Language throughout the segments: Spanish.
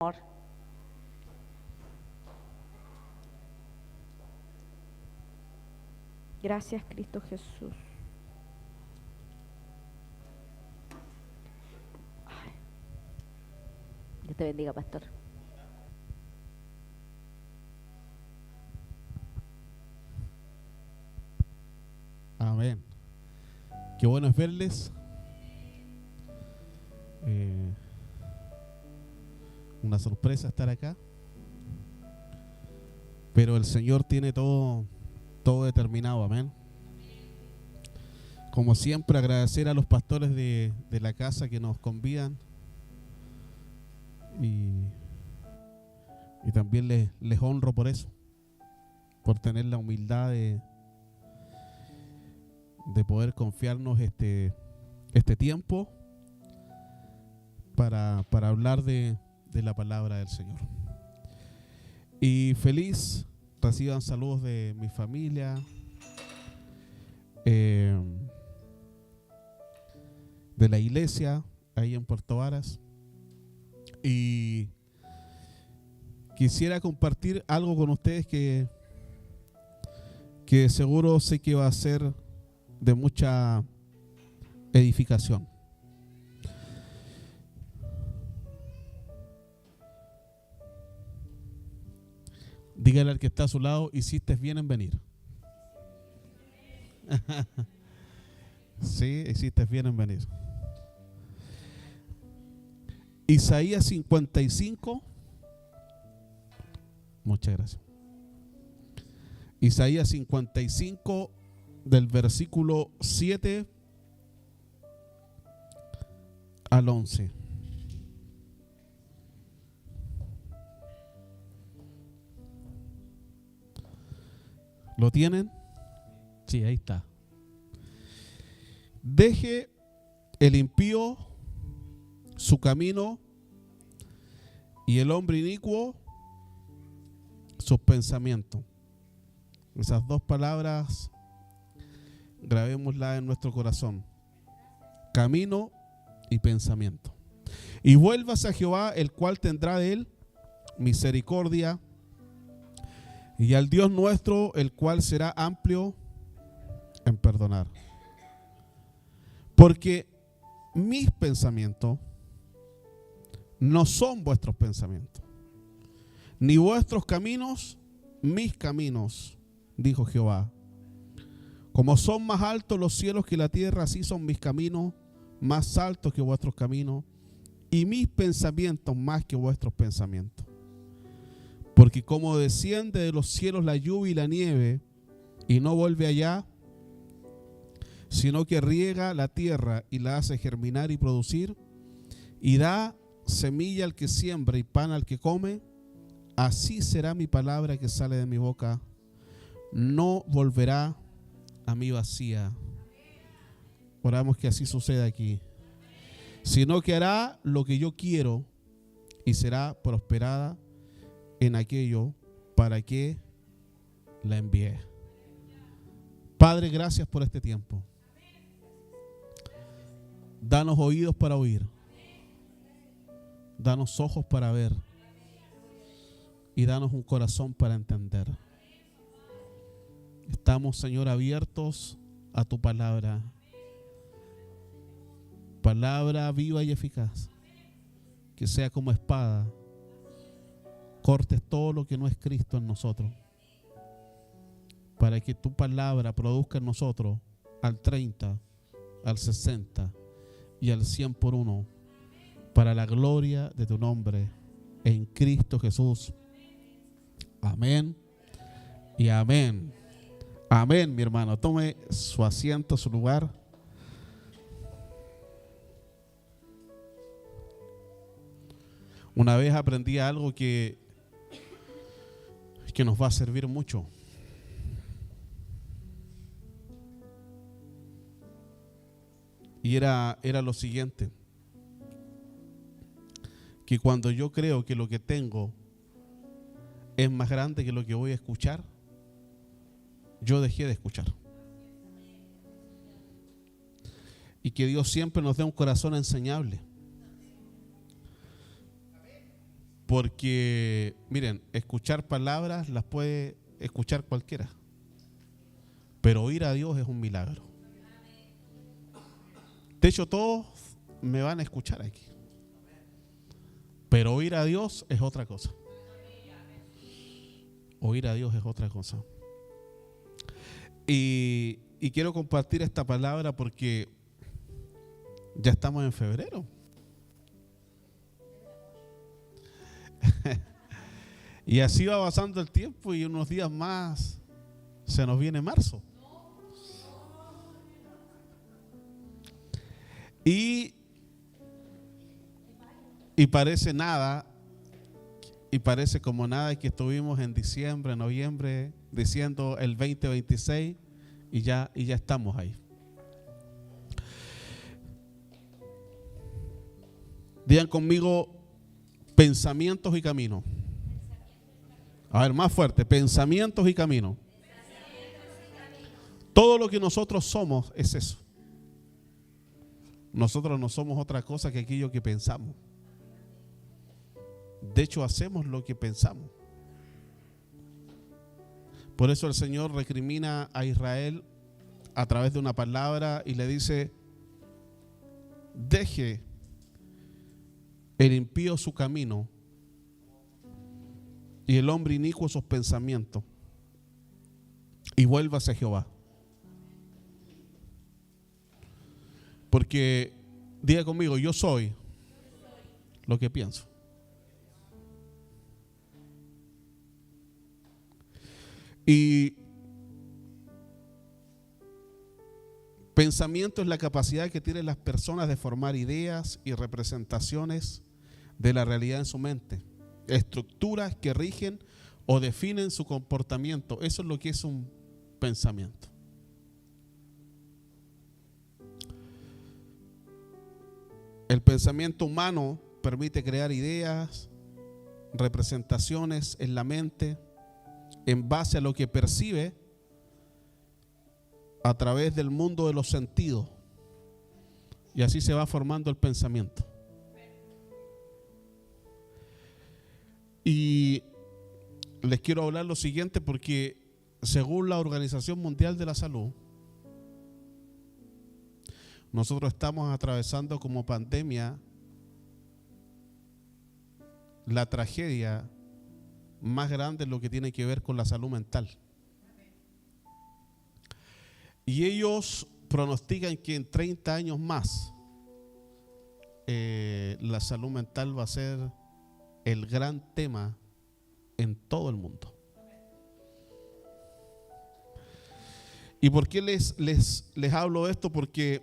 Señor. Gracias, Cristo Jesús. Ay, Dios te bendiga, pastor. Amén. Qué bueno es verles. Eh, una sorpresa estar acá. Pero el Señor tiene todo determinado. Amén. Como siempre, agradecer a los pastores de la casa que nos convidan. Y también les honro por eso. Por tener la humildad de poder confiarnos este tiempo para hablar de la palabra del Señor. Y feliz, reciban saludos de mi familia, de la iglesia ahí en Puerto Varas. Y quisiera compartir algo con ustedes que seguro sé que va a ser de mucha edificación. Dígale al que está a su lado, hiciste bien en venir. Sí, hiciste bien en venir. Isaías 55. Muchas gracias. Isaías 55 del versículo 7 al 11. ¿Lo tienen? Sí, ahí está. Deje el impío su camino y el hombre inicuo sus pensamientos. Esas dos palabras grabémoslas en nuestro corazón: camino y pensamiento. Y vuélvase a Jehová, el cual tendrá de él misericordia, y al Dios nuestro, el cual será amplio en perdonar. Porque mis pensamientos no son vuestros pensamientos, ni vuestros caminos mis caminos, dijo Jehová. Como son más altos los cielos que la tierra, así son mis caminos más altos que vuestros caminos, y mis pensamientos más que vuestros pensamientos. Porque como desciende de los cielos la lluvia y la nieve, y no vuelve allá, sino que riega la tierra y la hace germinar y producir, y da semilla al que siembra y pan al que come, así será mi palabra que sale de mi boca. No volverá a mí vacía. Oramos que así suceda aquí. Sino que hará lo que yo quiero y será prosperada en aquello para que la envié. Padre, gracias por este tiempo. Danos oídos para oír. Danos ojos para ver. Y danos un corazón para entender. Estamos, Señor, abiertos a tu palabra. Palabra viva y eficaz. Que sea como espada. Cortes todo lo que no es Cristo en nosotros. Para que tu palabra produzca en nosotros al 30, al 60 y al 100 por uno. Para la gloria de tu nombre. En Cristo Jesús. Amén y amén. Amén, mi hermano. Tome su asiento, su lugar. Una vez aprendí algo que nos va a servir mucho. Y era lo siguiente: que cuando yo creo que lo que tengo es más grande que lo que voy a escuchar, yo dejé de escuchar. Y que Dios siempre nos dé un corazón enseñable. Porque, miren, escuchar palabras las puede escuchar cualquiera, pero oír a Dios es un milagro. De hecho, todos me van a escuchar aquí, pero oír a Dios es otra cosa. Oír a Dios es otra cosa. Y quiero compartir esta palabra porque ya estamos en febrero. Y así va pasando el tiempo y unos días más se nos viene marzo. Y parece nada, y parece como nada que estuvimos en diciembre, noviembre, diciendo el 2026 y ya estamos ahí. Digan conmigo, pensamientos y caminos. A ver, más fuerte, pensamientos y caminos. Todo lo que nosotros somos es eso. Nosotros no somos otra cosa que aquello que pensamos. De hecho, hacemos lo que pensamos. Por eso el Señor recrimina a Israel a través de una palabra y le dice: deje el impío su camino y el hombre inicuo sus pensamientos y vuélvase a Jehová. Porque, diga conmigo, yo soy lo que pienso. Y pensamiento es la capacidad que tienen las personas de formar ideas y representaciones de la realidad en su mente. Estructuras que rigen o definen su comportamiento. Eso es lo que es un pensamiento. El pensamiento humano permite crear ideas, representaciones en la mente en base a lo que percibe a través del mundo de los sentidos. Y así se va formando el pensamiento. Y les quiero hablar lo siguiente porque según la Organización Mundial de la Salud, nosotros estamos atravesando como pandemia la tragedia más grande en lo que tiene que ver con la salud mental. Y ellos pronostican que en 30 años más la salud mental va a ser el gran tema en todo el mundo. ¿Y por qué les hablo de esto? Porque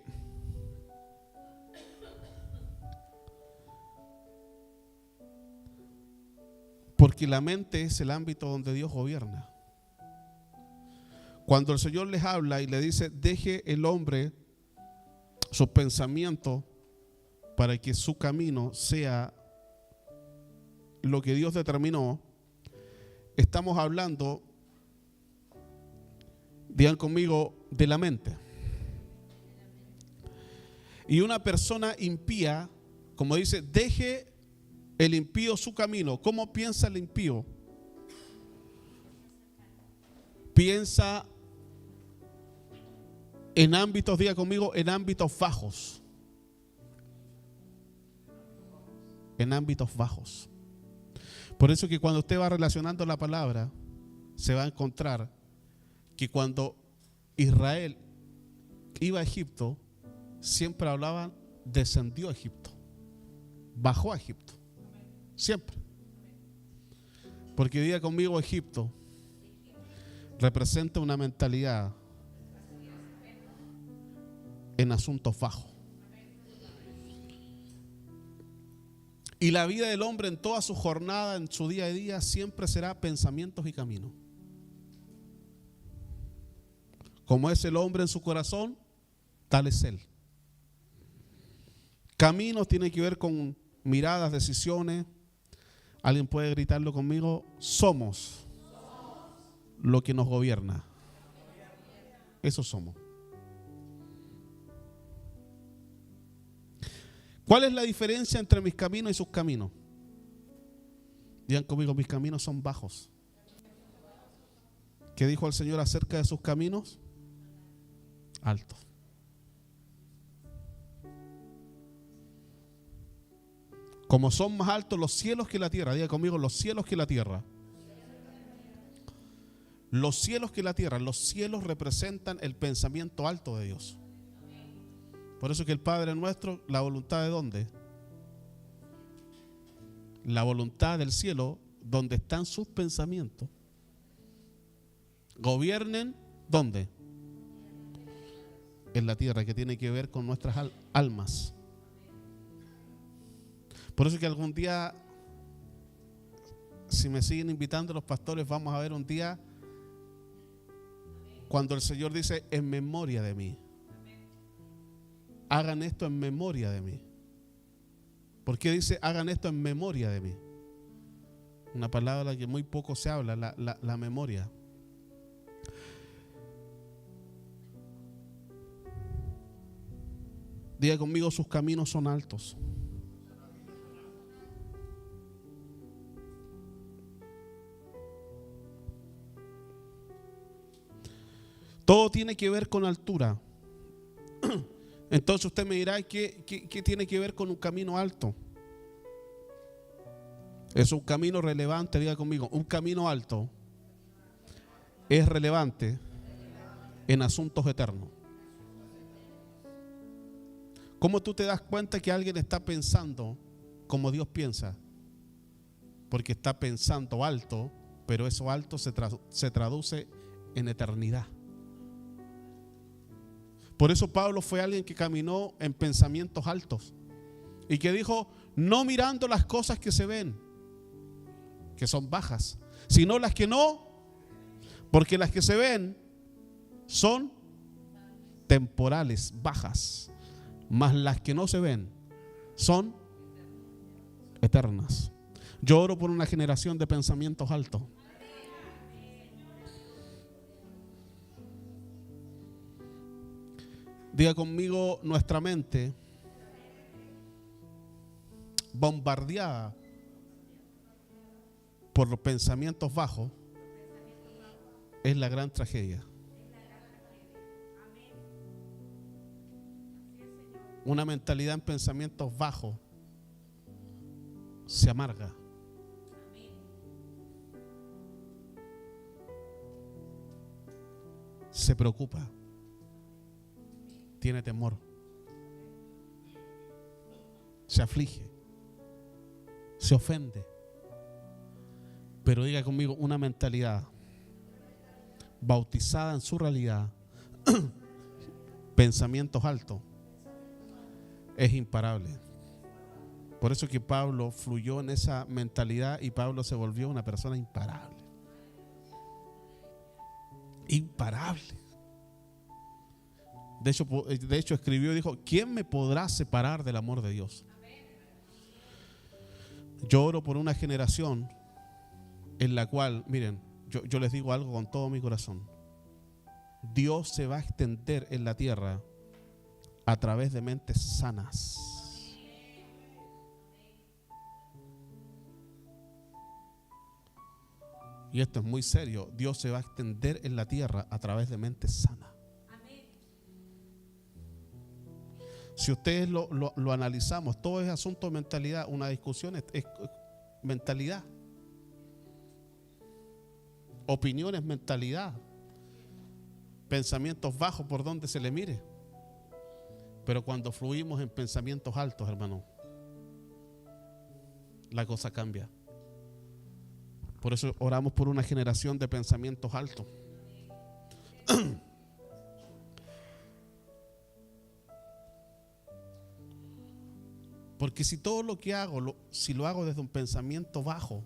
la mente es el ámbito donde Dios gobierna. Cuando el Señor les habla y le dice: deje el hombre sus pensamientos para que su camino sea lo que Dios determinó, estamos hablando, digan conmigo, de la mente. Y una persona impía, como dice, deje el impío su camino. ¿Cómo piensa el impío? Piensa en ámbitos, diga conmigo, en ámbitos bajos. En ámbitos bajos. Por eso que cuando usted va relacionando la palabra, se va a encontrar que cuando Israel iba a Egipto, siempre hablaban descendió a Egipto, bajó a Egipto, siempre. Porque diga conmigo, Egipto representa una mentalidad en asuntos bajos. Y la vida del hombre en toda su jornada, en su día a día, siempre será pensamientos y caminos. Como es el hombre en su corazón, tal es él. Caminos tiene que ver con miradas, decisiones. ¿Alguien puede gritarlo conmigo? Somos lo que nos gobierna. Eso somos. ¿Cuál es la diferencia entre mis caminos y sus caminos? Digan conmigo, mis caminos son bajos. ¿Qué dijo el Señor acerca de sus caminos? Altos. Como son más altos los cielos que la tierra. Diga conmigo, los cielos que la tierra. Los cielos que la tierra. Los cielos representan el pensamiento alto de Dios. Por eso que el Padre nuestro, la voluntad de ¿dónde? La voluntad del cielo, donde están sus pensamientos. Gobiernen, ¿dónde? En la tierra, que tiene que ver con nuestras almas. Por eso que algún día, si me siguen invitando los pastores, vamos a ver un día cuando el Señor dice, en memoria de mí. Hagan esto en memoria de mí. ¿Por qué dice, hagan esto en memoria de mí? Una palabra que muy poco se habla, la memoria. Diga conmigo, sus caminos son altos. Todo tiene que ver con altura. Entonces usted me dirá, ¿qué tiene que ver con un camino alto? Es un camino relevante, diga conmigo, un camino alto es relevante en asuntos eternos. ¿Cómo tú te das cuenta que alguien está pensando como Dios piensa? Porque está pensando alto, pero eso alto se traduce en eternidad. Por eso Pablo fue alguien que caminó en pensamientos altos y que dijo, no mirando las cosas que se ven, que son bajas, sino las que no, porque las que se ven son temporales, bajas, mas las que no se ven son eternas. Yo oro por una generación de pensamientos altos. Diga conmigo, nuestra mente bombardeada por los pensamientos bajos es la gran tragedia. Una mentalidad en pensamientos bajos se amarga. Se preocupa. Tiene temor. Se aflige. Se ofende. Pero diga conmigo, una mentalidad bautizada en su realidad, pensamientos altos, es imparable. Por eso que Pablo fluyó en esa mentalidad y Pablo se volvió una persona imparable. Imparable. De hecho escribió y dijo, ¿quién me podrá separar del amor de Dios? Yo oro por una generación en la cual, miren, yo les digo algo con todo mi corazón. Dios se va a extender en la tierra a través de mentes sanas. Y esto es muy serio. Dios se va a extender en la tierra a través de mentes sanas. Si ustedes lo analizamos, todo es asunto de mentalidad. Una discusión es mentalidad. Opiniones, mentalidad. Pensamientos bajos por donde se le mire. Pero cuando fluimos en pensamientos altos, hermano, la cosa cambia. Por eso oramos por una generación de pensamientos altos. Porque si todo lo que hago, si lo hago desde un pensamiento bajo,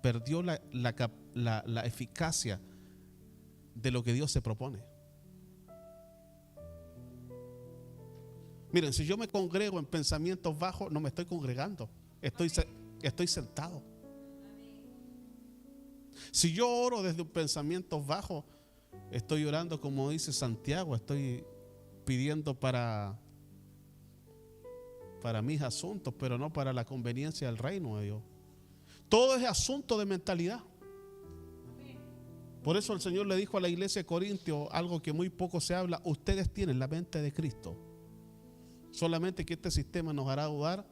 perdió la eficacia de lo que Dios se propone. Miren, si yo me congrego en pensamientos bajos, no me estoy congregando, estoy sentado. Si yo oro desde un pensamiento bajo, estoy orando como dice Santiago, estoy pidiendo para mis asuntos, pero no para la conveniencia del reino de Dios. Todo es asunto de mentalidad. Por eso el Señor le dijo a la iglesia de Corintios algo que muy poco se habla: ustedes tienen la mente de Cristo. Solamente que este sistema nos hará dudar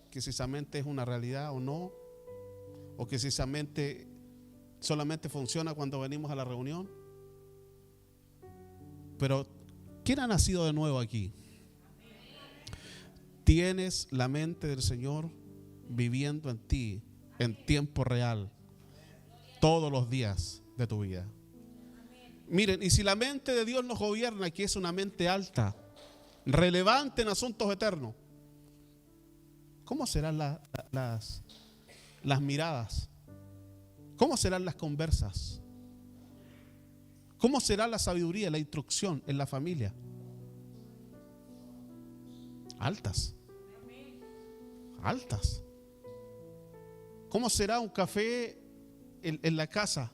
que si esa mente es una realidad o no, o que si esa mente solamente funciona cuando venimos a la reunión. Pero ¿quién ha nacido de nuevo aquí? Tienes la mente del Señor viviendo en ti en tiempo real, todos los días de tu vida. Miren, y si la mente de Dios nos gobierna, que es una mente alta, relevante en asuntos eternos, ¿cómo serán las miradas? ¿Cómo serán las conversas? ¿Cómo será la sabiduría, la instrucción en la familia? Altas. Altas. ¿Cómo será un café en la casa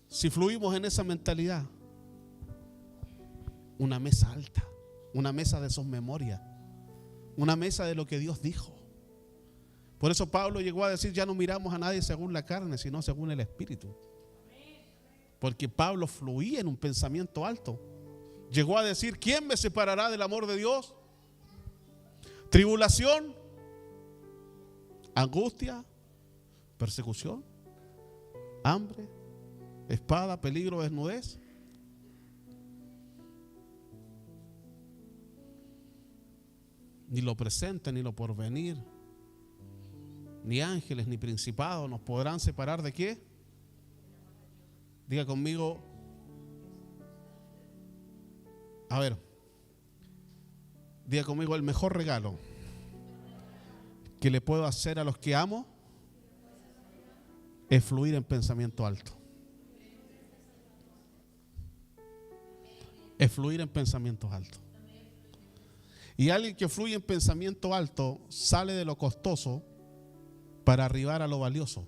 si fluimos en esa mentalidad? Una mesa alta, una mesa de sus memorias, una mesa de lo que Dios dijo. Por eso Pablo llegó a decir: ya no miramos a nadie según la carne, sino según el Espíritu. Porque Pablo fluía en un pensamiento alto. Llegó a decir: ¿quién me separará del amor de Dios? Tribulación, angustia, persecución, hambre, espada, peligro, desnudez. Ni lo presente, ni lo porvenir, ni ángeles, ni principados nos podrán separar ¿de qué? Diga conmigo. A ver, diga conmigo: el mejor regalo que le puedo hacer a los que amo es fluir en pensamiento alto. Es fluir en pensamientos altos. Y alguien que fluye en pensamiento alto sale de lo costoso para arribar a lo valioso.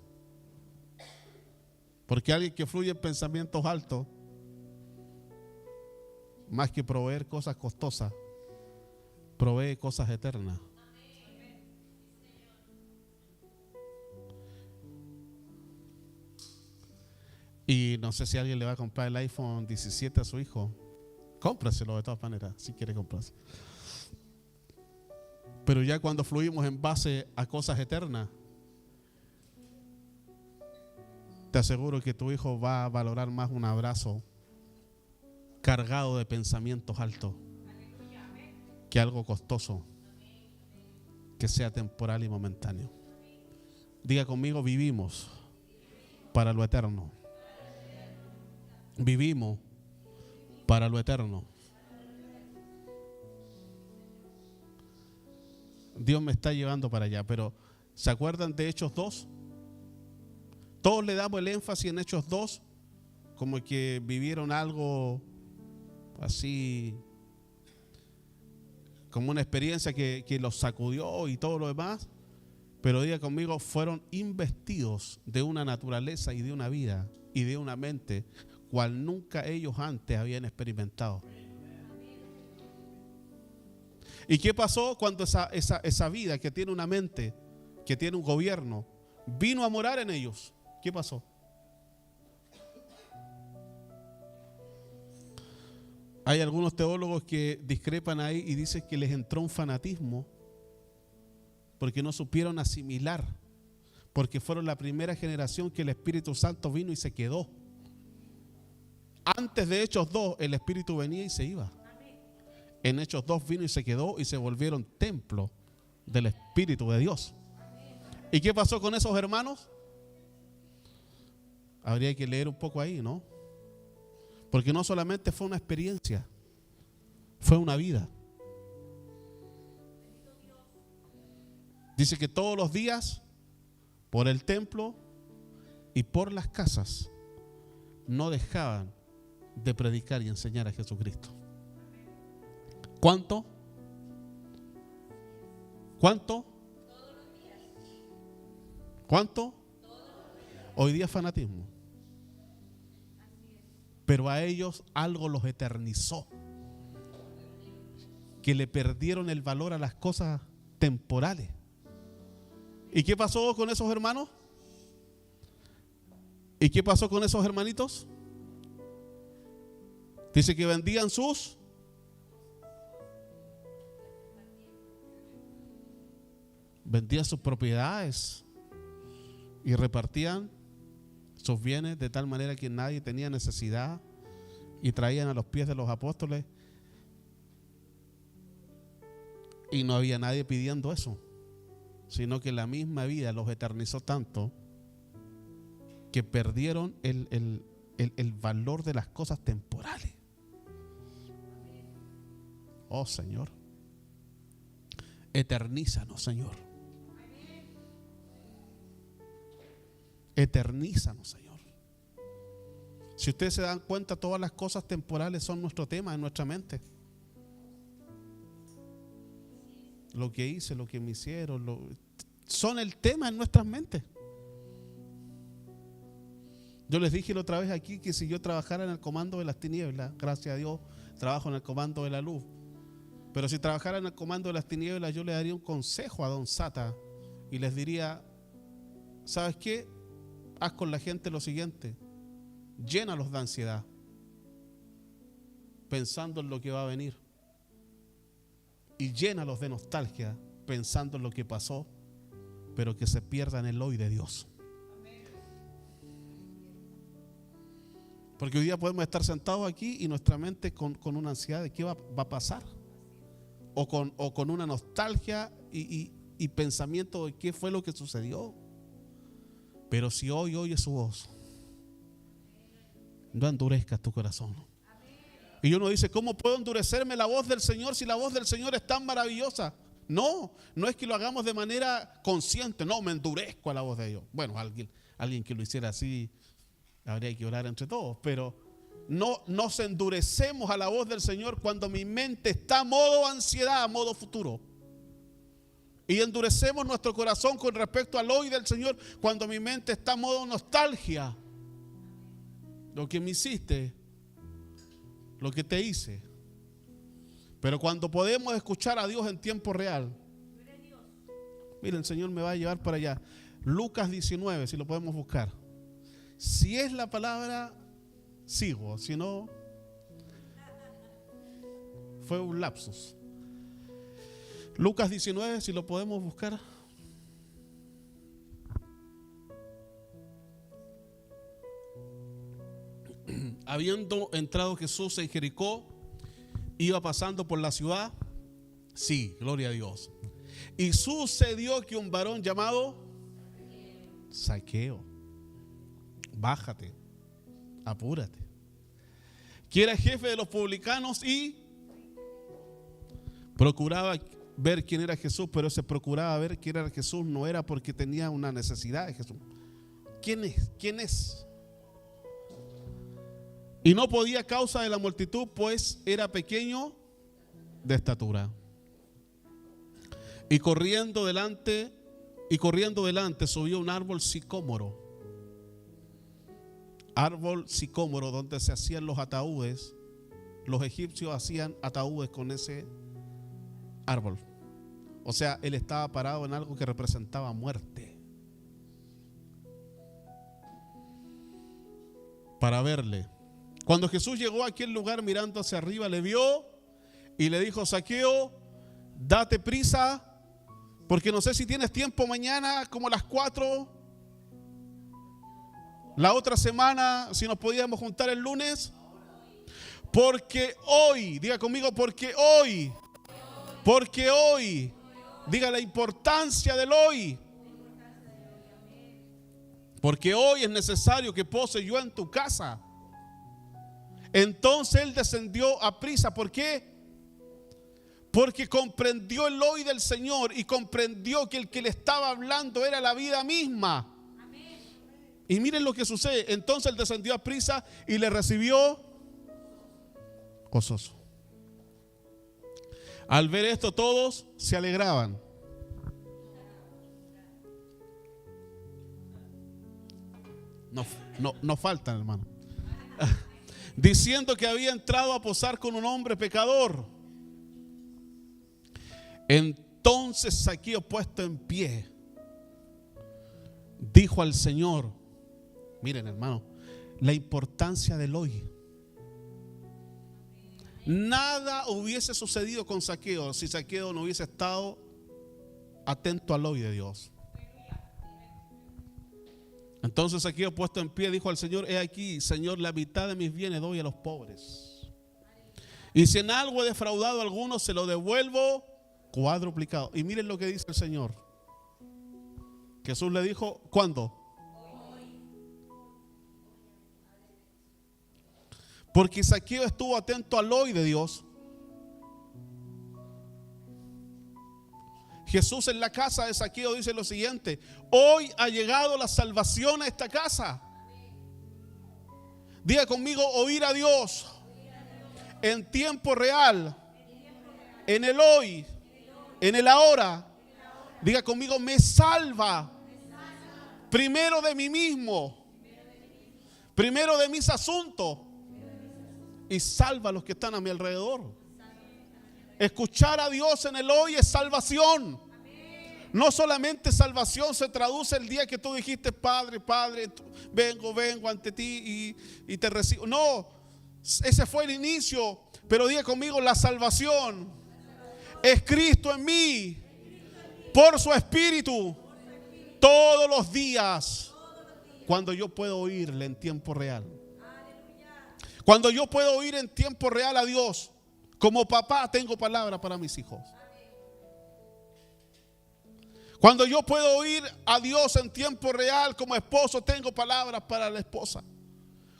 Porque alguien que fluye en pensamientos altos, más que proveer cosas costosas, provee cosas eternas. Y no sé si alguien le va a comprar el iPhone 17 a su hijo. Cómpraselo de todas maneras, si quiere comprarse. Pero ya cuando fluimos en base a cosas eternas, te aseguro que tu hijo va a valorar más un abrazo cargado de pensamientos altos que algo costoso que sea temporal y momentáneo. Diga conmigo: vivimos para lo eterno. Vivimos para lo eterno. Dios me está llevando para allá. Pero ¿se acuerdan de Hechos 2? Todos le damos el énfasis en Hechos 2 como que vivieron algo así, como una experiencia que los sacudió y todo lo demás. Pero diga conmigo: fueron investidos de una naturaleza y de una vida y de una mente cual nunca ellos antes habían experimentado. ¿Y qué pasó cuando esa vida que tiene una mente, que tiene un gobierno, vino a morar en ellos? ¿Qué pasó? Hay algunos teólogos que discrepan ahí y dicen que les entró un fanatismo porque no supieron asimilar, porque fueron la primera generación que el Espíritu Santo vino y se quedó. Antes de Hechos 2 el Espíritu venía y se iba. En Hechos 2 vino y se quedó y se volvieron templo del Espíritu de Dios. ¿Y qué pasó con esos hermanos? Habría que leer un poco ahí, ¿no? Porque no solamente fue una experiencia, fue una vida. Dice que todos los días, por el templo y por las casas, no dejaban de predicar y enseñar a Jesucristo. ¿Cuánto? ¿Cuánto? ¿Cuánto? Hoy día es fanatismo. Pero a ellos algo los eternizó, que le perdieron el valor a las cosas temporales ¿Y qué pasó con esos hermanos? ¿Y qué pasó con esos hermanitos? Dice que vendían sus propiedades y repartían sus bienes de tal manera que nadie tenía necesidad, y traían a los pies de los apóstoles, y no había nadie pidiendo eso, sino que la misma vida los eternizó tanto que perdieron el valor de las cosas temporales. Oh Señor, eternízanos, Señor. Eternízanos, Señor. Si ustedes se dan cuenta, todas las cosas temporales son nuestro tema en nuestra mente. Lo que hice, lo que me hicieron, son el tema en nuestras mentes. Yo les dije la otra vez aquí que si yo trabajara en el comando de las tinieblas, gracias a Dios trabajo en el comando de la luz, pero si trabajara en el comando de las tinieblas, yo le daría un consejo a don Sata y les diría: ¿sabes qué? Haz con la gente lo siguiente: llénalos de ansiedad, pensando en lo que va a venir, y llénalos de nostalgia, pensando en lo que pasó, pero que se pierdan el hoy de Dios. Porque hoy día podemos estar sentados aquí y nuestra mente con una ansiedad de qué va a pasar, o con una nostalgia y pensamiento de qué fue lo que sucedió. Pero si hoy oyes su voz, no endurezcas tu corazón. Y uno dice: ¿cómo puedo endurecerme la voz del Señor si la voz del Señor es tan maravillosa? No es que lo hagamos de manera consciente. No, me endurezco a la voz de Dios. Bueno, alguien que lo hiciera así, habría que orar entre todos. Pero no nos endurecemos a la voz del Señor cuando mi mente está a modo ansiedad, a modo futuro. Y endurecemos nuestro corazón con respecto al hoy del Señor cuando mi mente está a modo nostalgia. Lo que me hiciste, lo que te hice. Pero cuando podemos escuchar a Dios en tiempo real. Miren, el Señor me va a llevar para allá. Lucas 19, si lo podemos buscar. Si es la palabra, sigo. Si no, fue un lapsus. Lucas 19, si lo podemos buscar. Habiendo entrado Jesús en Jericó, iba pasando por la ciudad. Sí, gloria a Dios. Y sucedió que un varón llamado Zaqueo, bájate, apúrate, que era jefe de los publicanos y procuraba ver quién era Jesús, pero ese procuraba ver quién era Jesús no era porque tenía una necesidad de Jesús. ¿Quién es? ¿Quién es? Y no podía a causa de la multitud, pues era pequeño de estatura. Y corriendo delante subió un árbol sicómoro. Árbol sicómoro donde se hacían los ataúdes. Los egipcios hacían ataúdes con ese árbol. O sea, él estaba parado en algo que representaba muerte. Para verle. Cuando Jesús llegó a aquel lugar, mirando hacia arriba, le vio y le dijo: Zaqueo, date prisa, porque no sé si tienes tiempo mañana como a las 4. La otra semana, si nos podíamos juntar el lunes. Porque hoy, diga conmigo, porque hoy, diga la importancia del hoy. Porque hoy es necesario que pose yo en tu casa. Entonces él descendió a prisa. ¿Por qué? Porque comprendió el hoy del Señor y comprendió que el que le estaba hablando era la vida misma. Y miren lo que sucede. Entonces él descendió a prisa y le recibió gozoso. Al ver esto, todos se alegraban. No faltan, hermano. Diciendo que había entrado a posar con un hombre pecador. Entonces Zaqueo, puesto en pie, dijo al Señor, miren hermano, la importancia del hoy. Nada hubiese sucedido con Zaqueo si Zaqueo no hubiese estado atento al hoy de Dios. Entonces Zaqueo, puesto en pie, dijo al Señor: he aquí, Señor, la mitad de mis bienes doy a los pobres, y si en algo he defraudado a alguno, se lo devuelvo cuadruplicado. Y miren lo que dice el Señor. Jesús le dijo, ¿cuándo? Porque Zaqueo estuvo atento al hoy de Dios. Jesús en la casa de Zaqueo dice lo siguiente: hoy ha llegado la salvación a esta casa. Diga conmigo: oír a Dios en tiempo real, en el hoy, en el ahora. Diga conmigo: me salva. Primero de mí mismo, primero de mis asuntos, y salva a los que están a mi alrededor. Escuchar a Dios en el hoy es salvación. No solamente salvación se traduce el día que tú dijiste: Padre, Padre, vengo ante ti y te recibo. No, ese fue el inicio. Pero diga conmigo: la salvación es Cristo en mí, por su Espíritu, todos los días, cuando yo puedo oírle en tiempo real. Cuando yo puedo oír en tiempo real a Dios. Como papá tengo palabra para mis hijos. Cuando yo puedo oír a Dios en tiempo real, como esposo tengo palabras para la esposa.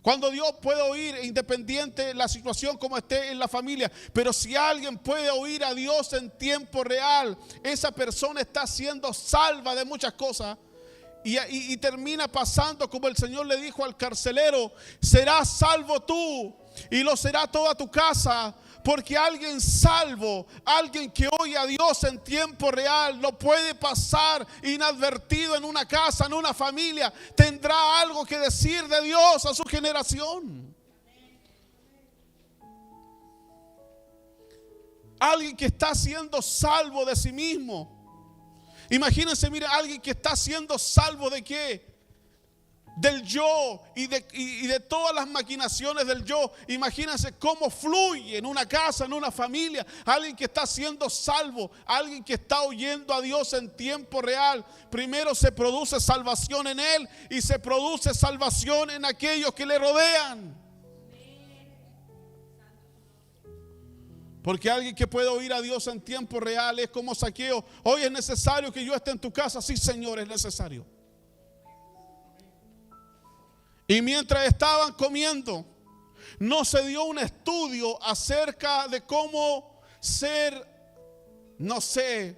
Cuando Dios puede oír, independiente de la situación como esté en la familia. Pero si alguien puede oír a Dios en tiempo real, esa persona está siendo salva de muchas cosas. Y termina pasando como el Señor le dijo al carcelero: serás salvo tú y lo será toda tu casa. Porque alguien salvo, alguien que oye a Dios en tiempo real, no puede pasar inadvertido en una casa, en una familia. Tendrá algo que decir de Dios a su generación. Alguien que está siendo salvo de sí mismo. Imagínense, mire, alguien que está siendo salvo ¿de qué? Del yo y de todas las maquinaciones del yo. Imagínense cómo fluye en una casa, en una familia. Alguien que está siendo salvo, alguien que está oyendo a Dios en tiempo real. Primero se produce salvación en él y se produce salvación en aquellos que le rodean. Porque alguien que puede oír a Dios en tiempo real es como Zaqueo: hoy es necesario que yo esté en tu casa. Sí, Señor, es necesario. Y mientras estaban comiendo, no se dio un estudio acerca de cómo ser, no sé,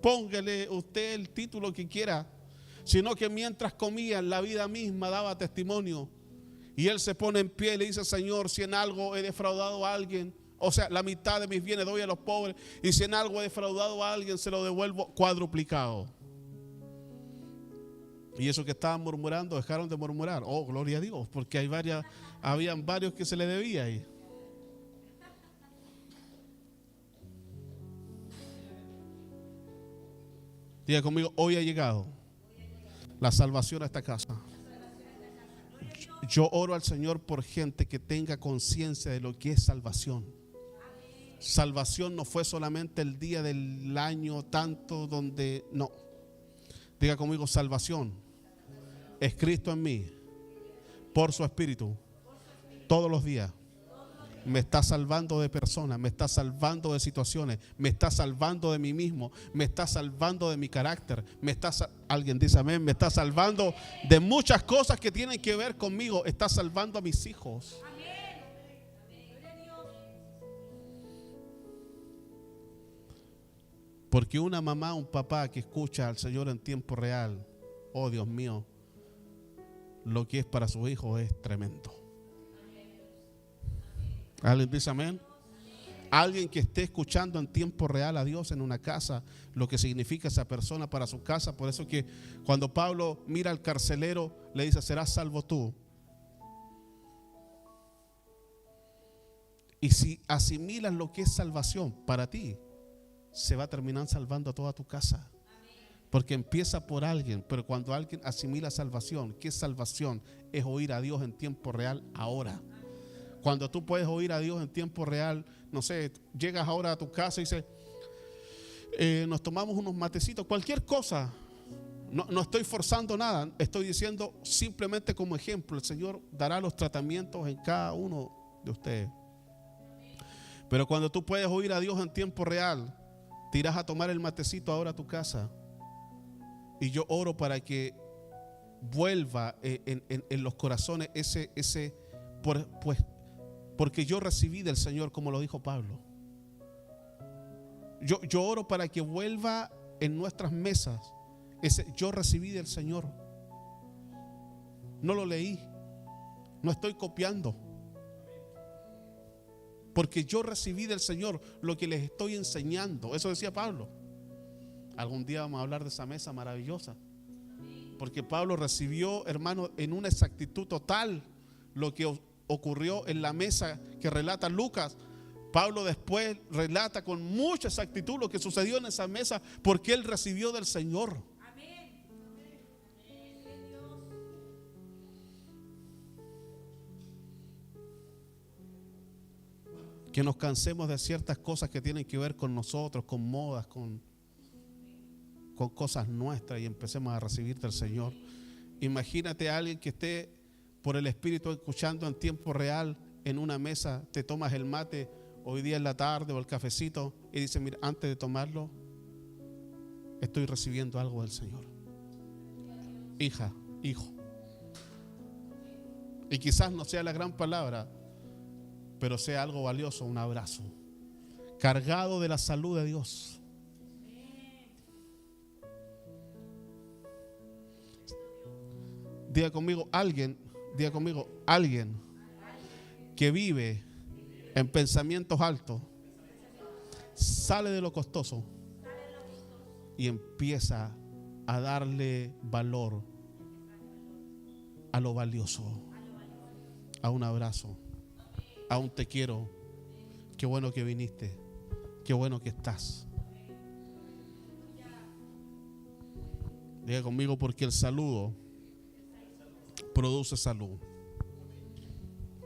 póngale usted el título que quiera, sino que mientras comían, la vida misma daba testimonio. Y él se pone en pie y le dice: Señor, si en algo he defraudado a alguien, o sea, la mitad de mis bienes doy a los pobres, y si en algo he defraudado a alguien, se lo devuelvo cuadruplicado. Y esos que estaban murmurando dejaron de murmurar. Oh, gloria a Dios, porque habían varios que se le debía ahí. Diga conmigo: hoy ha llegado la salvación a esta casa. Yo oro al Señor por gente que tenga conciencia de lo que es salvación. Salvación no fue solamente el día del año tanto donde no. Diga conmigo: salvación es Cristo en mí, por su Espíritu, todos los días. Me está salvando de personas, me está salvando de situaciones, me está salvando de mí mismo, me está salvando de mi carácter, alguien dice amén, me está salvando de muchas cosas que tienen que ver conmigo, está salvando a mis hijos. Porque una mamá, un papá que escucha al Señor en tiempo real, oh Dios mío, lo que es para su hijo es tremendo. ¿Alguien dice amén? Alguien que esté escuchando en tiempo real a Dios en una casa, lo que significa esa persona para su casa. Por eso que cuando Pablo mira al carcelero, le dice: serás salvo tú. Y si asimilas lo que es salvación para ti, se va a terminar salvando a toda tu casa. Porque empieza por alguien, pero cuando alguien asimila salvación, ¿qué es salvación? Es oír a Dios en tiempo real ahora. Cuando tú puedes oír a Dios en tiempo real, no sé, llegas ahora a tu casa y dices, nos tomamos unos matecitos, cualquier cosa. No estoy forzando nada, estoy diciendo simplemente como ejemplo, el Señor dará los tratamientos en cada uno de ustedes. Pero cuando tú puedes oír a Dios en tiempo real, te irás a tomar el matecito ahora a tu casa. Y yo oro para que vuelva en los corazones porque yo recibí del Señor, como lo dijo Pablo. Yo oro para que vuelva en nuestras mesas yo recibí del Señor. No lo leí, no estoy copiando, porque yo recibí del Señor lo que les estoy enseñando. Eso decía Pablo. Algún día vamos a hablar de esa mesa maravillosa, porque Pablo recibió, hermano, en una exactitud total lo que ocurrió en la mesa que relata Lucas. Pablo después relata con mucha exactitud lo que sucedió en esa mesa, porque él recibió del Señor. Que nos cansemos de ciertas cosas que tienen que ver con nosotros, con modas, con cosas nuestras, y empecemos a recibir del Señor. Imagínate a alguien que esté por el Espíritu escuchando en tiempo real en una mesa, te tomas el mate hoy día en la tarde o el cafecito y dice, mira, antes de tomarlo estoy recibiendo algo del Señor. Hija, hijo. Y quizás no sea la gran palabra, pero sea algo valioso, un abrazo, cargado de la salud de Dios. Diga conmigo, alguien que vive en pensamientos altos, sale de lo costoso y empieza a darle valor a lo valioso, a un abrazo, a un te quiero, qué bueno que viniste, qué bueno que estás. Diga conmigo, porque el saludo produce salud.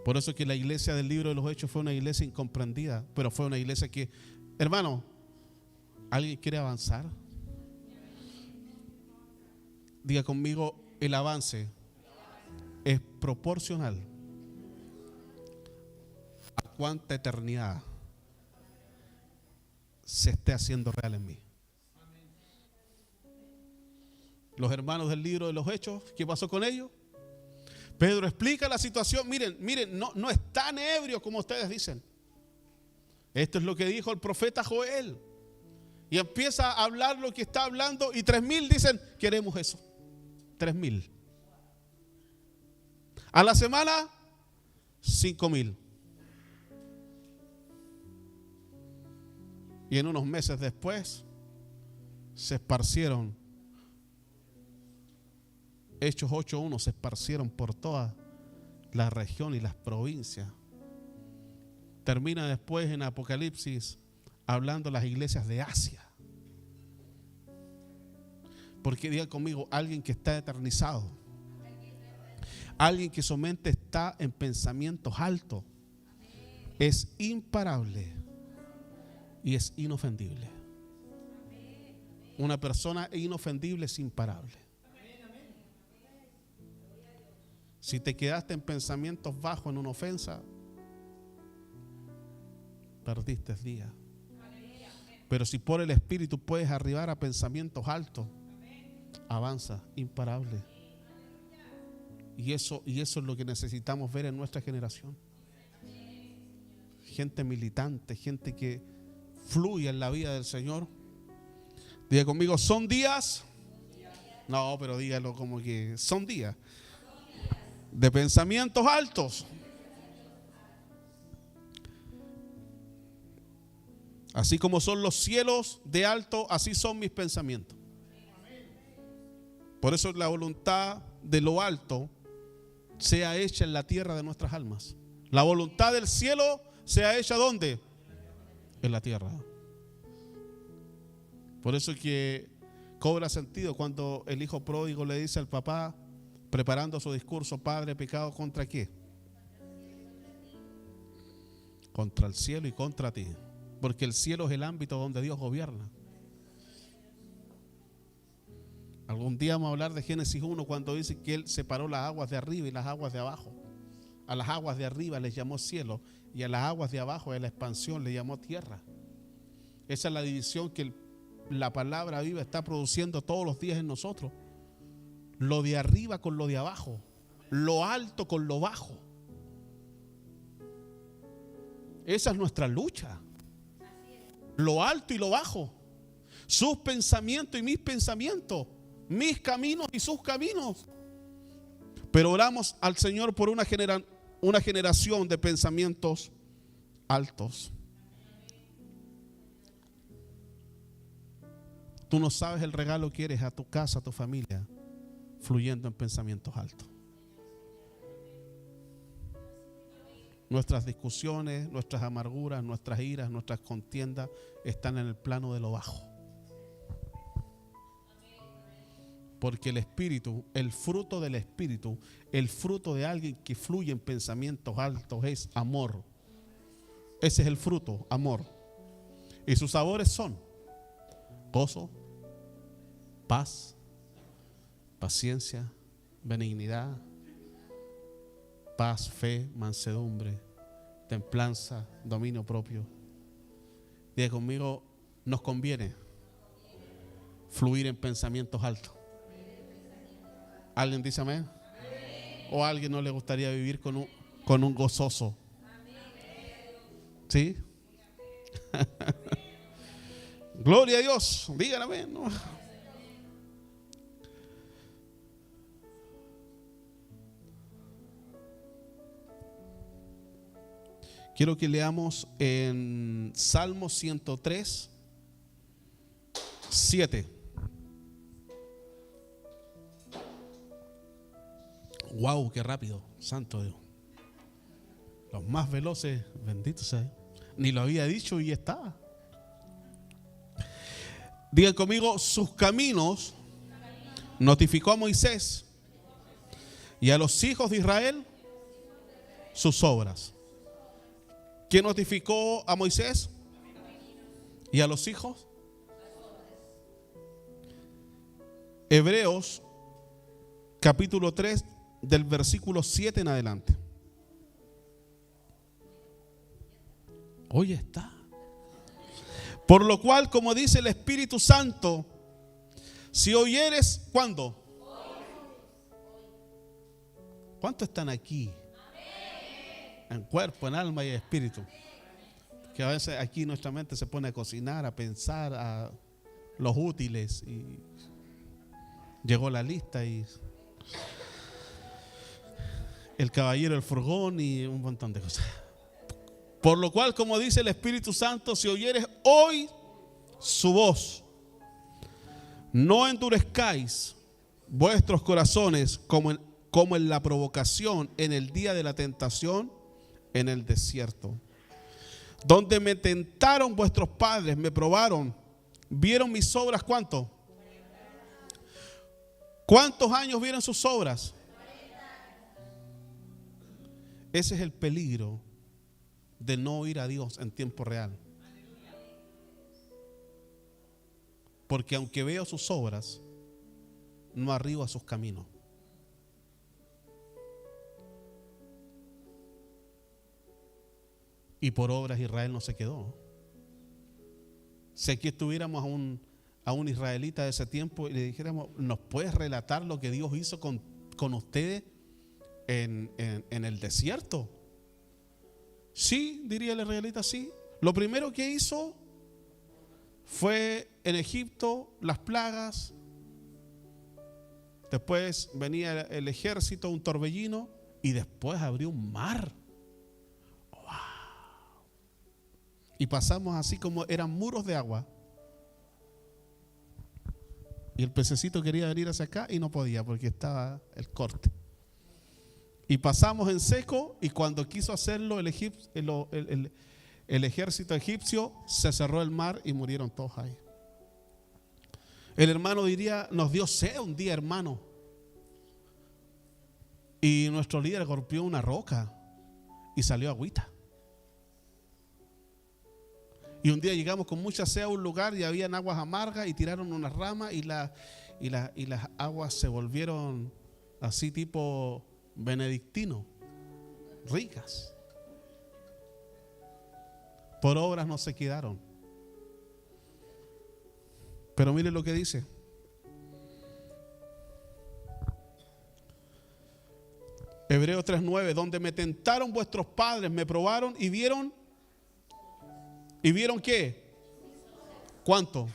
Por eso es que la iglesia del libro de los Hechos fue una iglesia incomprendida, pero fue una iglesia que, hermano, ¿alguien quiere avanzar? Diga conmigo, el avance es proporcional a cuánta eternidad se esté haciendo real en mí. Los hermanos del libro de los Hechos, ¿qué pasó con ellos? Pedro explica la situación. Miren, no es tan ebrio como ustedes dicen. Esto es lo que dijo el profeta Joel. Y empieza a hablar lo que está hablando, y 3,000 dicen, queremos eso. 3,000. A la semana, 5,000. Y en unos meses después se esparcieron. Hechos 8:1, se esparcieron por toda la región y las provincias. Termina después en Apocalipsis hablando de las iglesias de Asia. Porque diga conmigo, alguien que está eternizado, alguien que su mente está en pensamientos altos, es imparable y es inofendible. Una persona inofendible es imparable. Si te quedaste en pensamientos bajos, en una ofensa, perdiste día. Pero si por el Espíritu puedes arribar a pensamientos altos, avanza, imparable. Y eso es lo que necesitamos ver en nuestra generación. Gente militante, gente que fluye en la vida del Señor. Diga conmigo, ¿son días? No, pero dígalo como que son días de pensamientos altos. Así como son los cielos de alto, así son mis pensamientos. Por eso la voluntad de lo alto sea hecha en la tierra de nuestras almas. La voluntad del cielo sea hecha ¿dónde? En la tierra. Por eso que Cobra sentido cuando el hijo pródigo le dice al papá, preparando su discurso: Padre, he pecado ¿contra qué? Contra el cielo y contra ti. Porque el cielo es el ámbito donde Dios gobierna. Algún día vamos a hablar de Génesis 1, cuando dice que Él separó las aguas de arriba y las aguas de abajo. A las aguas de arriba les llamó cielo, y a las aguas de abajo, de la expansión, le llamó tierra. Esa es la división que la palabra viva está produciendo todos los días en nosotros. Lo de arriba con lo de abajo, lo alto con lo bajo. Esa es nuestra lucha. Lo alto y lo bajo. Sus pensamientos y mis pensamientos. Mis caminos y sus caminos. Pero oramos al Señor por una generación de pensamientos altos. Tú no sabes el regalo que eres a tu casa, a tu familia, fluyendo en pensamientos altos. Nuestras discusiones, nuestras amarguras, nuestras iras, nuestras contiendas están en el plano de lo bajo. Porque el espíritu, el fruto del espíritu, el fruto de alguien que fluye en pensamientos altos es amor. Ese es el fruto, amor. Y sus sabores son gozo, paz, paciencia, benignidad, paz, fe, mansedumbre, templanza, dominio propio. Diga conmigo, nos conviene fluir en pensamientos altos. ¿Alguien dice amén? ¿O a alguien no le gustaría vivir con un gozoso? ¿Sí? Gloria a Dios. Digan amén, ¿no? Quiero que leamos en Salmo 103, 7. Wow, qué rápido, santo Dios. Los más veloces, bendito sea. Ni lo había dicho y estaba. Digan conmigo, sus caminos notificó a Moisés y a los hijos de Israel sus obras. ¿Quién notificó a Moisés y a los hijos? Hebreos capítulo 3 del versículo 7 en adelante. Hoy está. Por lo cual, como dice el Espíritu Santo, si oyeres, ¿cuándo? ¿Cuántos están aquí? En cuerpo, en alma y en espíritu. Que a veces aquí nuestra mente se pone a cocinar, a pensar, a los útiles, y llegó la lista y el caballero del furgón y un montón de cosas. Por lo cual, como dice el Espíritu Santo, si oyeres hoy su voz, no endurezcáis vuestros corazones como en la provocación en el día de la tentación en el desierto, donde me tentaron vuestros padres, me probaron, vieron mis obras. ¿Cuánto? ¿Cuántos años vieron sus obras? Ese es el peligro de no oír a Dios en tiempo real. Porque aunque veo sus obras, no arribo a sus caminos. Y por obras Israel no se quedó. Si aquí estuviéramos a un israelita de ese tiempo y le dijéramos, ¿nos puedes relatar lo que Dios hizo con ustedes en el desierto? Sí, diría el israelita, sí. Lo primero que hizo fue en Egipto las plagas. Después venía el ejército, un torbellino, y después abrió un mar. Y pasamos así como eran muros de agua. Y el pececito quería venir hacia acá y no podía porque estaba el corte. Y pasamos en seco, y cuando quiso hacerlo el ejército egipcio, se cerró el mar y murieron todos ahí. El hermano diría, nos dio sed un día, hermano. Y nuestro líder golpeó una roca y salió agüita. Y un día llegamos con mucha sed a un lugar y habían aguas amargas y tiraron unas ramas y las aguas se volvieron así tipo benedictino, ricas. Por obras no se quedaron. Pero mire lo que dice. Hebreos 3:9, donde me tentaron vuestros padres, me probaron y vieron. ¿Y vieron qué? ¿Cuánto?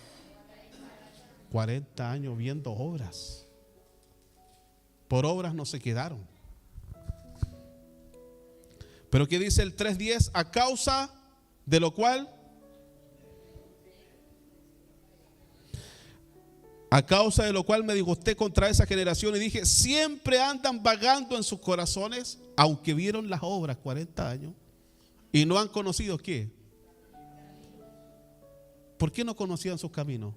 40 años viendo obras. Por obras no se quedaron. Pero ¿qué dice el 3:10? A causa de lo cual me disgusté contra esa generación y dije, siempre andan vagando en sus corazones, aunque vieron las obras 40 años y no han conocido ¿qué? ¿Por qué no conocían sus caminos?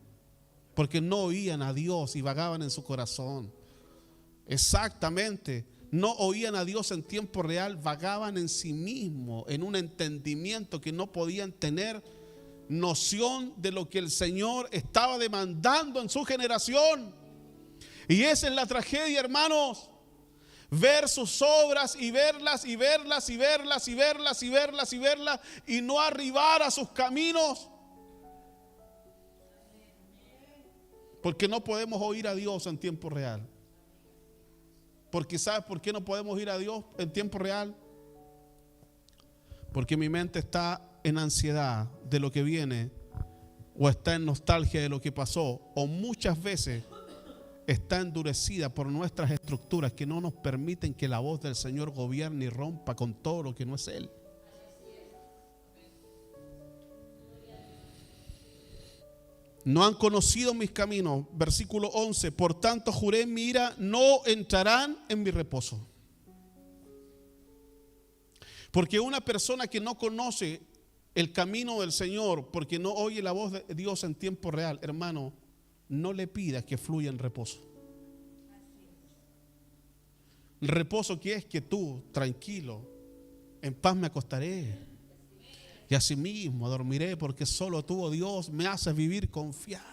Porque no oían a Dios y vagaban en su corazón. Exactamente. No oían a Dios en tiempo real, vagaban en sí mismos, en un entendimiento que no podían tener noción de lo que el Señor estaba demandando en su generación. Y esa es la tragedia, hermanos. Ver sus obras y verlas y verlas y verlas y verlas y verlas y verlas y no arribar a sus caminos. Porque no podemos oír a Dios en tiempo real. Porque ¿sabes por qué no podemos oír a Dios en tiempo real? Porque mi mente está en ansiedad de lo que viene, o está en nostalgia de lo que pasó, o muchas veces está endurecida por nuestras estructuras que no nos permiten que la voz del Señor gobierne y rompa con todo lo que no es Él. No han conocido mis caminos. Versículo 11. Por tanto juré en mi ira, no entrarán en mi reposo. Porque una persona que no conoce el camino del Señor, porque no oye la voz de Dios en tiempo real, hermano, no le pidas que fluya en reposo. El reposo que es que tú, tranquilo, en paz me acostaré. Y asimismo dormiré, porque solo tú, oh Dios, me haces vivir confiado.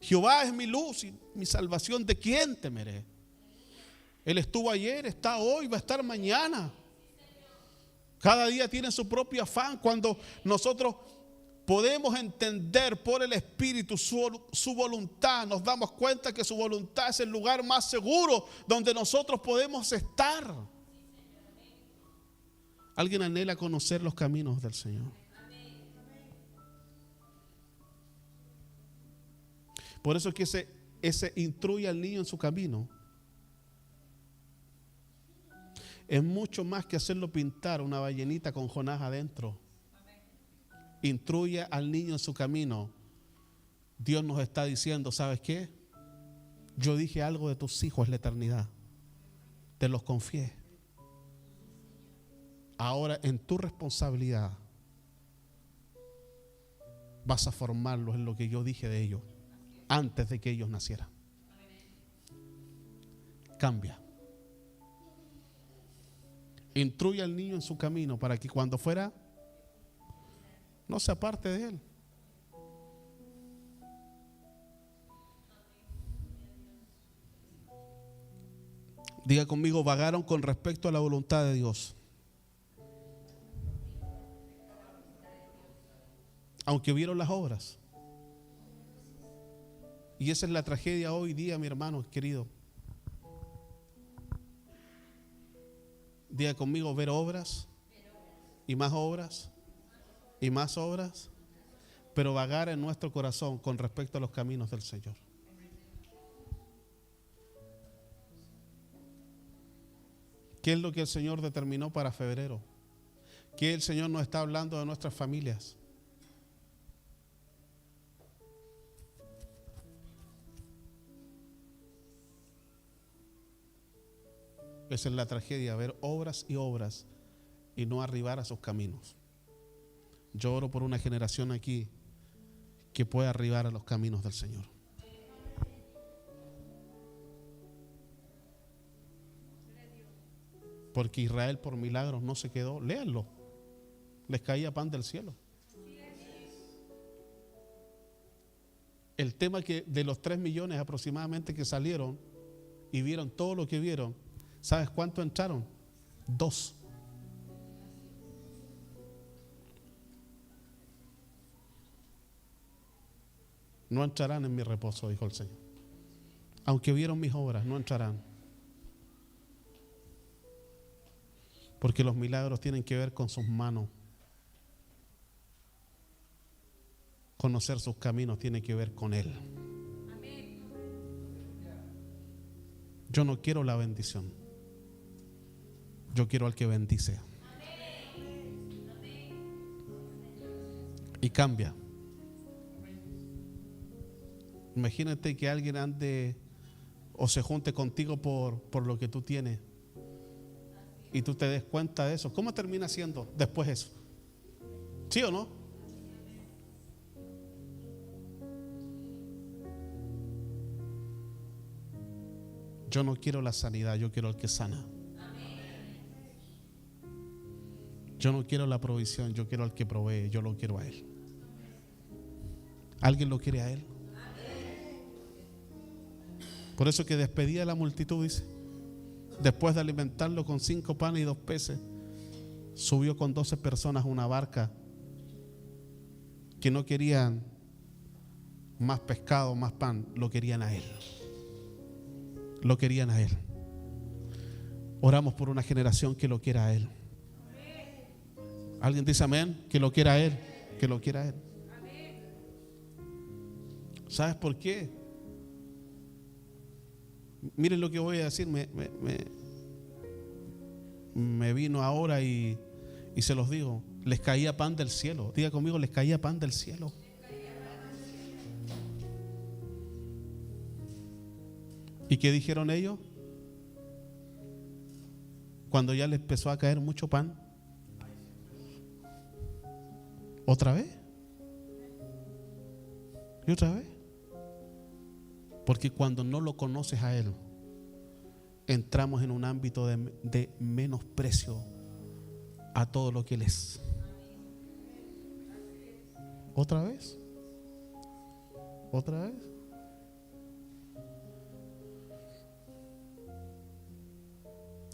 Jehová es mi luz y mi salvación, ¿de quién temeré? Él estuvo ayer, está hoy, va a estar mañana. Cada día tiene su propio afán. Cuando nosotros podemos entender por el Espíritu su voluntad, nos damos cuenta que su voluntad es el lugar más seguro donde nosotros podemos estar. Alguien anhela conocer los caminos del Señor. Por eso es que ese instruye al niño en su camino. Es mucho más que hacerlo pintar una ballenita con Jonás adentro. Instruye al niño en su camino. Dios nos está diciendo, ¿sabes qué? Yo dije algo de tus hijos en la eternidad. Te los confié. Ahora en tu responsabilidad vas a formarlos en lo que yo dije de ellos antes de que ellos nacieran. Cambia. Instruye al niño en su camino para que cuando fuera no se aparte de él. Diga conmigo, vagaron con respecto a la voluntad de Dios. Aunque vieron las obras. Y esa es la tragedia hoy día, mi hermano querido. Diga conmigo, ver obras y más obras y más obras, pero vagar en nuestro corazón con respecto a los caminos del Señor. ¿Qué es lo que el Señor determinó para febrero? ¿Qué el Señor nos está hablando de nuestras familias? Esa es la tragedia, ver obras y obras y no arribar a sus caminos. Yo oro por una generación aquí que pueda arribar a los caminos del Señor. Porque Israel por milagros no se quedó. Léanlo. Les caía pan del cielo. El tema que de los 3 millones aproximadamente que salieron y vieron todo lo que vieron, ¿sabes cuánto entraron? 2. No entrarán en mi reposo, dijo el Señor. Aunque vieron mis obras, no entrarán. Porque los milagros tienen que ver con sus manos. Conocer sus caminos tiene que ver con Él. Yo no quiero la bendición. Yo quiero al que bendice. Y cambia. Imagínate que alguien ande o se junte contigo por lo que tú tienes y tú te des cuenta de eso. ¿Cómo termina siendo después eso? ¿Sí o no? Yo no quiero la sanidad, yo quiero al que sana. Yo no quiero la provisión, yo quiero al que provee, yo lo quiero a Él. ¿Alguien lo quiere a Él? Por eso que despedía a la multitud, dice, después de alimentarlo con 5 panes y 2 peces, subió con 12 personas a una barca que no querían más pescado, más pan, lo querían a Él. Lo querían a Él. Oramos por una generación que lo quiera a Él. ¿Alguien dice amén? Que lo quiera a Él. Que lo quiera a Él. ¿Sabes por qué? Miren lo que voy a decir. Me vino ahora y se los digo. Les caía pan del cielo. Diga conmigo, les caía pan del cielo. ¿Y qué dijeron ellos? Cuando ya les empezó a caer mucho pan. ¿Otra vez? ¿Y otra vez? Porque cuando no lo conoces a Él, entramos en un ámbito de menosprecio a todo lo que Él es. ¿Otra vez? ¿Otra vez?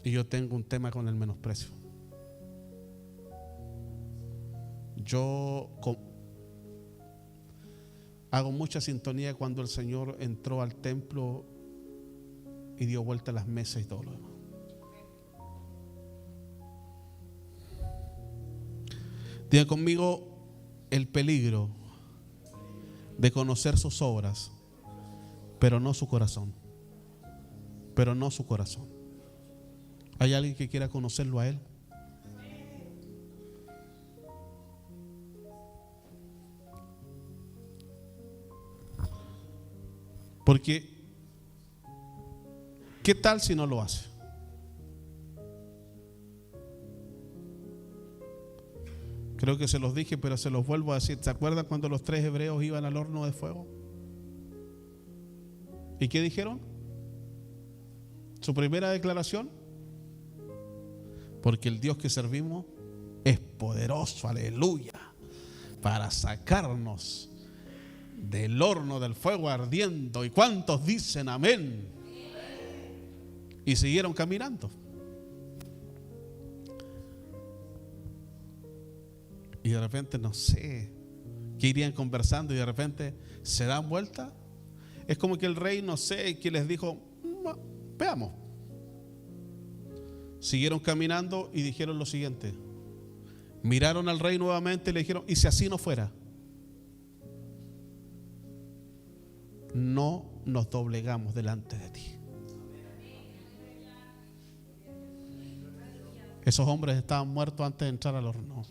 Y yo tengo un tema con el menosprecio. Yo hago mucha sintonía cuando el Señor entró al templo y dio vuelta a las mesas y todo lo demás. Diga conmigo, el peligro de conocer sus obras, pero no su corazón. Pero no su corazón. ¿Hay alguien que quiera conocerlo a Él? Porque ¿qué tal si no lo hace? Creo que se los dije, pero se los vuelvo a decir. ¿Se acuerdan cuando los 3 hebreos iban al horno de fuego? ¿Y qué dijeron? Su primera declaración: porque el Dios que servimos es poderoso, aleluya, para sacarnos del horno del fuego ardiendo. ¿Y cuántos dicen amén? Y siguieron caminando. Y de repente, no sé, que irían conversando y de repente se dan vuelta. Es como que el rey, no sé, que les dijo, veamos. Siguieron caminando y dijeron lo siguiente. Miraron al rey nuevamente y le dijeron, ¿y si así no fuera? No nos doblegamos delante de ti. Esos hombres estaban muertos antes de entrar al horno.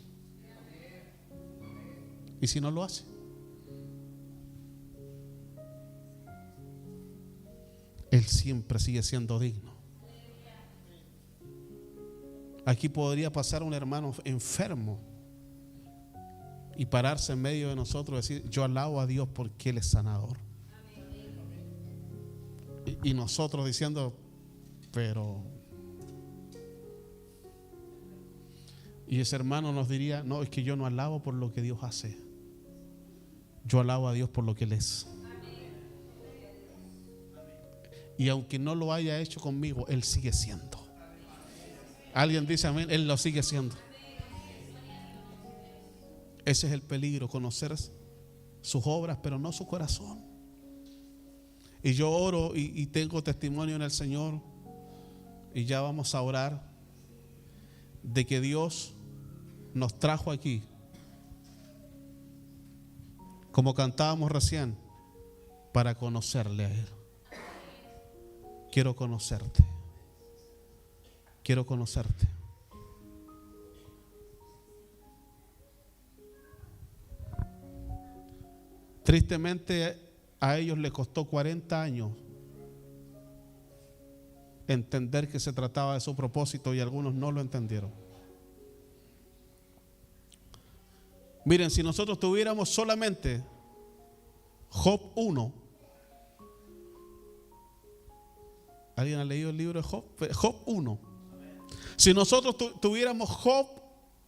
¿Y si no lo hace? Él siempre sigue siendo digno. Aquí podría pasar un hermano enfermo y pararse en medio de nosotros y decir, yo alabo a Dios porque Él es sanador. Y nosotros diciendo, pero Y ese hermano nos diría: no, es que yo no alabo por lo que Dios hace, yo alabo a Dios por lo que Él es. Y aunque no lo haya hecho conmigo, Él sigue siendo. Alguien dice amén. Él lo sigue siendo. Ese es el peligro, conocer sus obras pero no su corazón. Y yo oro y tengo testimonio en el Señor, y ya vamos a orar, de que Dios nos trajo aquí, como cantábamos recién, para conocerle a Él. Quiero conocerte. Quiero conocerte. Tristemente a ellos les costó 40 años entender que se trataba de su propósito, y algunos no lo entendieron. Miren, si nosotros tuviéramos solamente Job 1. ¿Alguien ha leído el libro de Job? Job 1. Si nosotros tuviéramos Job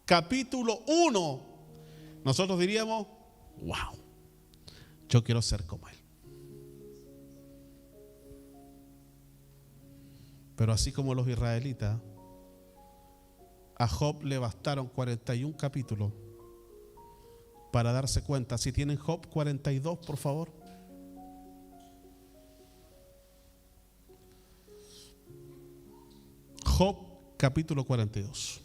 capítulo 1, nosotros diríamos: wow, yo quiero ser como él. Pero así como los israelitas, a Job le bastaron 41 capítulos para darse cuenta. Si tienen Job 42, por favor. Job capítulo 42.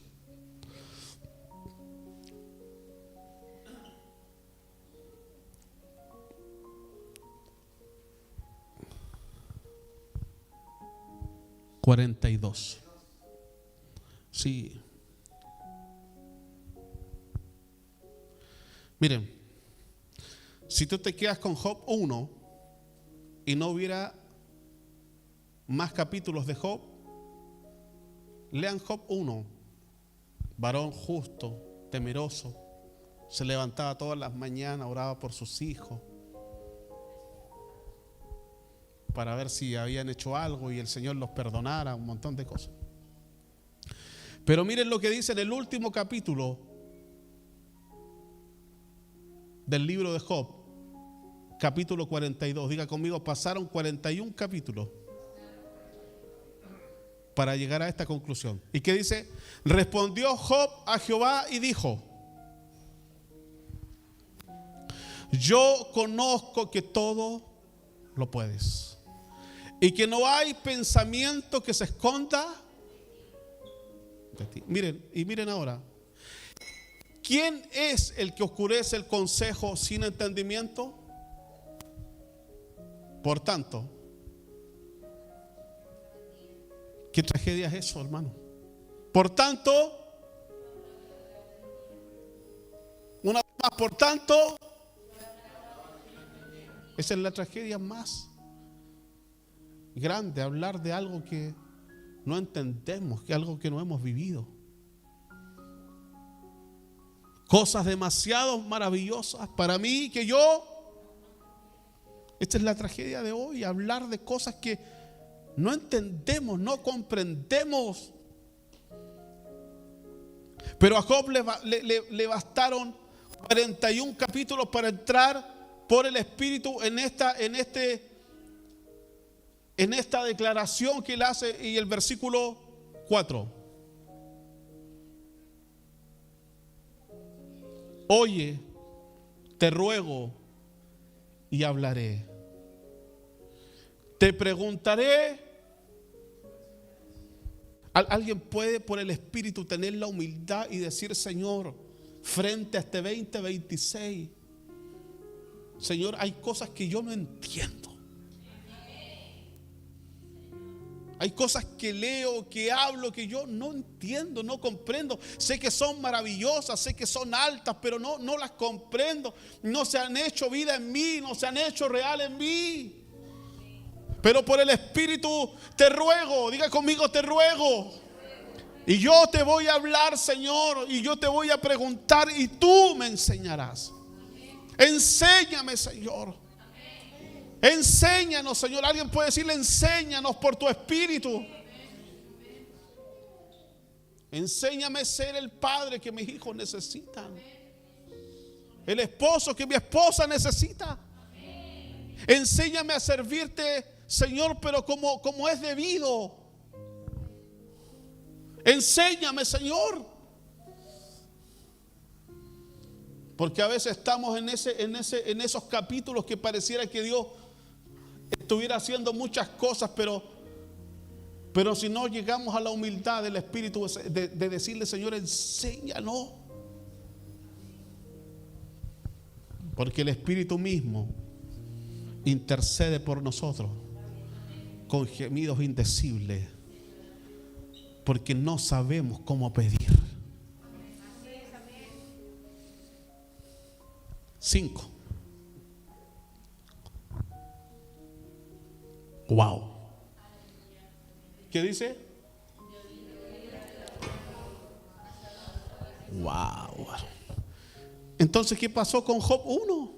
Sí. Miren, si tú te quedas con Job 1 y no hubiera más capítulos de Job, lean Job 1. Varón justo, temeroso, se levantaba todas las mañanas, oraba por sus hijos para ver si habían hecho algo y el Señor los perdonara, un montón de cosas. Pero miren lo que dice en el último capítulo del libro de Job, capítulo 42. Diga conmigo: pasaron 41 capítulos para llegar a esta conclusión. ¿Y qué dice? Respondió Job a Jehová y dijo: yo conozco que todo lo puedes, y que no hay pensamiento que se esconda de ti. Miren ahora. ¿Quién es el que oscurece el consejo sin entendimiento? Por tanto, ¿qué tragedia es eso, hermano? Por tanto, una vez más, por tanto, esa es la tragedia más grande, hablar de algo que no entendemos, que algo que no hemos vivido. Cosas demasiado maravillosas para mí que yo. Esta es la tragedia de hoy, hablar de cosas que no entendemos, no comprendemos. Pero a Job le bastaron 41 capítulos para entrar por el Espíritu en esta declaración que él hace, y el versículo 4. Oye, te ruego y hablaré. Te preguntaré. ¿Alguien puede por el Espíritu tener la humildad y decir: Señor, frente a este 2026, Señor, hay cosas que yo no entiendo? Hay cosas que leo, que hablo, que yo no entiendo, no comprendo. Sé que son maravillosas, sé que son altas, pero no las comprendo. No se han hecho vida en mí, no se han hecho real en mí. Pero por el Espíritu te ruego, diga conmigo: te ruego. Y yo te voy a hablar, Señor, y yo te voy a preguntar y tú me enseñarás. Enséñame, Señor. Enséñanos, Señor. Alguien puede decirle: enséñanos por tu Espíritu. Enséñame a ser el padre que mis hijos necesitan. El esposo que mi esposa necesita. Enséñame a servirte, Señor, pero como es debido. Enséñame, Señor. Porque a veces estamos en esos capítulos que pareciera que Dios estuviera haciendo muchas cosas, pero si no llegamos a la humildad del Espíritu de decirle, Señor, enséñanos. Porque el Espíritu mismo intercede por nosotros con gemidos indecibles, porque no sabemos cómo pedir. 5. Wow. ¿Qué dice? Wow. Entonces, ¿qué pasó con Job 1?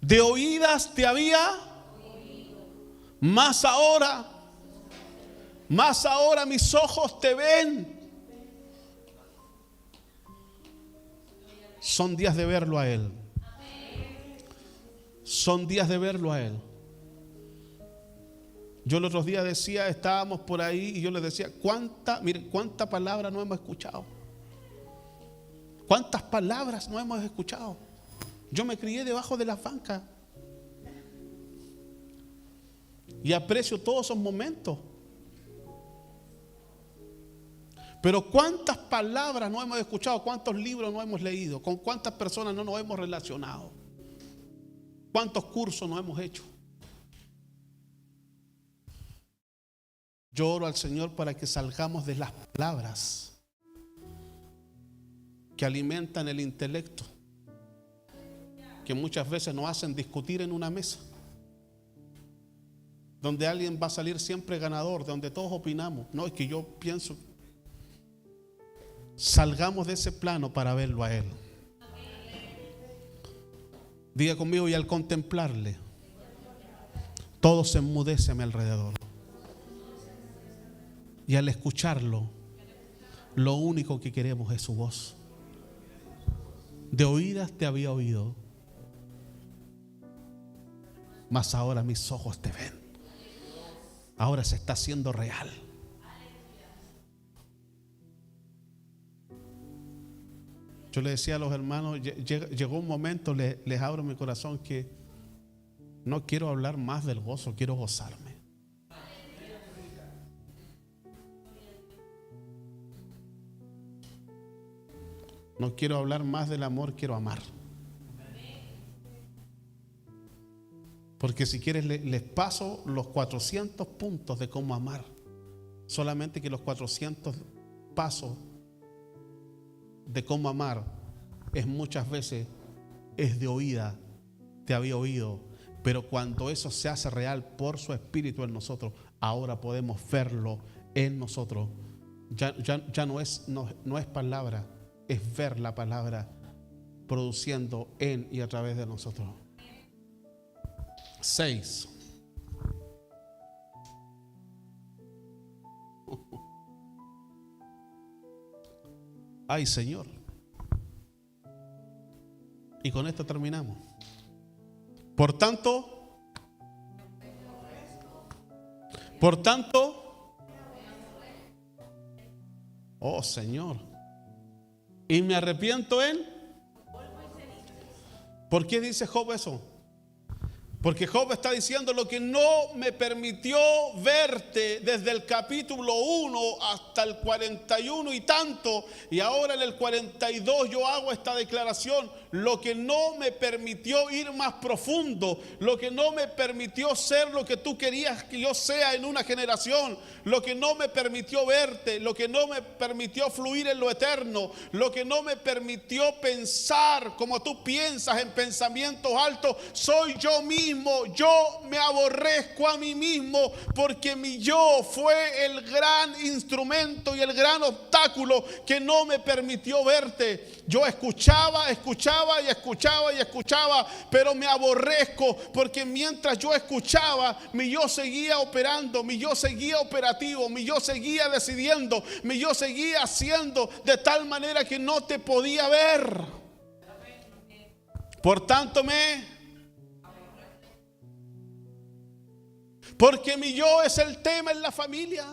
De oídas te había, más ahora mis ojos te ven. Son días de verlo a Él. Son días de verlo a Él. Yo el otro día decía, estábamos por ahí y yo les decía, miren, cuántas palabras no hemos escuchado. ¿Cuántas palabras no hemos escuchado? Yo me crié debajo de las bancas y aprecio todos esos momentos. Pero ¿cuántas palabras no hemos escuchado? ¿Cuántos libros no hemos leído? ¿Con cuántas personas no nos hemos relacionado? ¿Cuántos cursos no hemos hecho? Yo oro al Señor para que salgamos de las palabras que alimentan el intelecto, que muchas veces nos hacen discutir en una mesa, donde alguien va a salir siempre ganador, donde todos opinamos. No, es que yo pienso. Salgamos de ese plano para verlo a Él. Diga conmigo, y al contemplarle, todo se enmudece a mi alrededor. Y al escucharlo, lo único que queremos es su voz. De oídas te había oído, mas ahora mis ojos te ven. Ahora se está haciendo real. Yo le decía a los hermanos, llegó un momento, les abro mi corazón, que no quiero hablar más del gozo, quiero gozarme. No quiero hablar más del amor, quiero amar. Porque si quieres les paso los 400 puntos de cómo amar. Solamente que los 400 pasos de cómo amar es muchas veces es de oída, te había oído, pero cuando eso se hace real por su Espíritu en nosotros, ahora podemos verlo en nosotros. Ya no es palabra, es ver la palabra produciendo en y a través de nosotros. 6. Ay, Señor. Y con esto terminamos. Por tanto, oh Señor, y me arrepiento en. ¿Por qué dice Job eso? Porque Job está diciendo: lo que no me permitió verte desde el capítulo 1 hasta el 41 y tanto, y ahora en el 42 yo hago esta declaración: lo que no me permitió ir más profundo, lo que no me permitió ser lo que tú querías que yo sea en una generación, lo que no me permitió verte, lo que no me permitió fluir en lo eterno, lo que no me permitió pensar como tú piensas en pensamientos altos, soy yo mismo. Yo me aborrezco a mí mismo, porque mi yo fue el gran instrumento y el gran obstáculo que no me permitió verte. Yo escuchaba escuchaba y escuchaba y escuchaba, pero me aborrezco porque mientras yo escuchaba, mi yo seguía operando, mi yo seguía operativo, mi yo seguía decidiendo, mi yo seguía haciendo de tal manera que no te podía ver. Por tanto porque mi yo es el tema en la familia.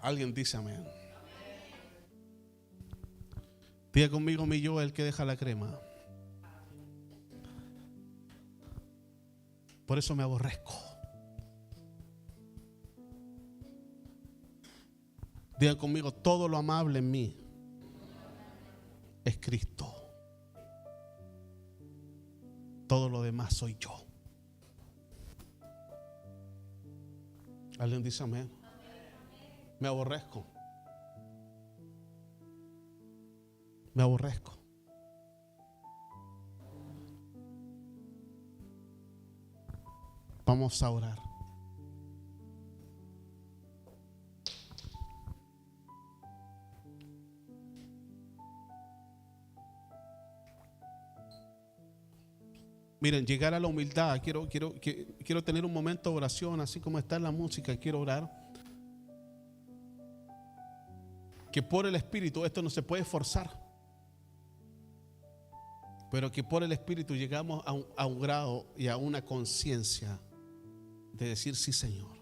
Alguien dice amén. Diga conmigo, mi yo es el que deja la crema. Por eso me aborrezco. Diga conmigo, todo lo amable en mí es Cristo. Todo lo demás soy yo. Alguien dice amén. Me aborrezco. Me aborrezco. Vamos a orar. Miren, llegar a la humildad. Quiero tener un momento de oración, así como está en la música. Quiero orar. Que por el Espíritu, esto no se puede forzar, pero que por el Espíritu llegamos a un grado y a una conciencia de decir: sí, Señor,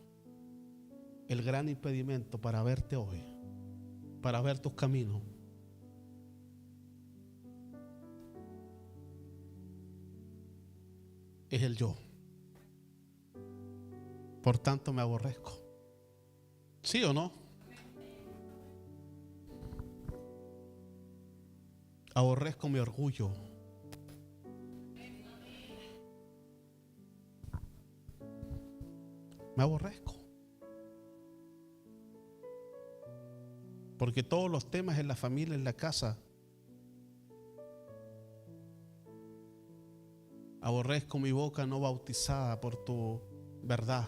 el gran impedimento para verte hoy, para ver tus caminos, es el yo. Por tanto me aborrezco. ¿Sí o no? Aborrezco mi orgullo. Me aborrezco. Porque todos los temas en la familia, en la casa, aborrezco mi boca no bautizada por tu verdad.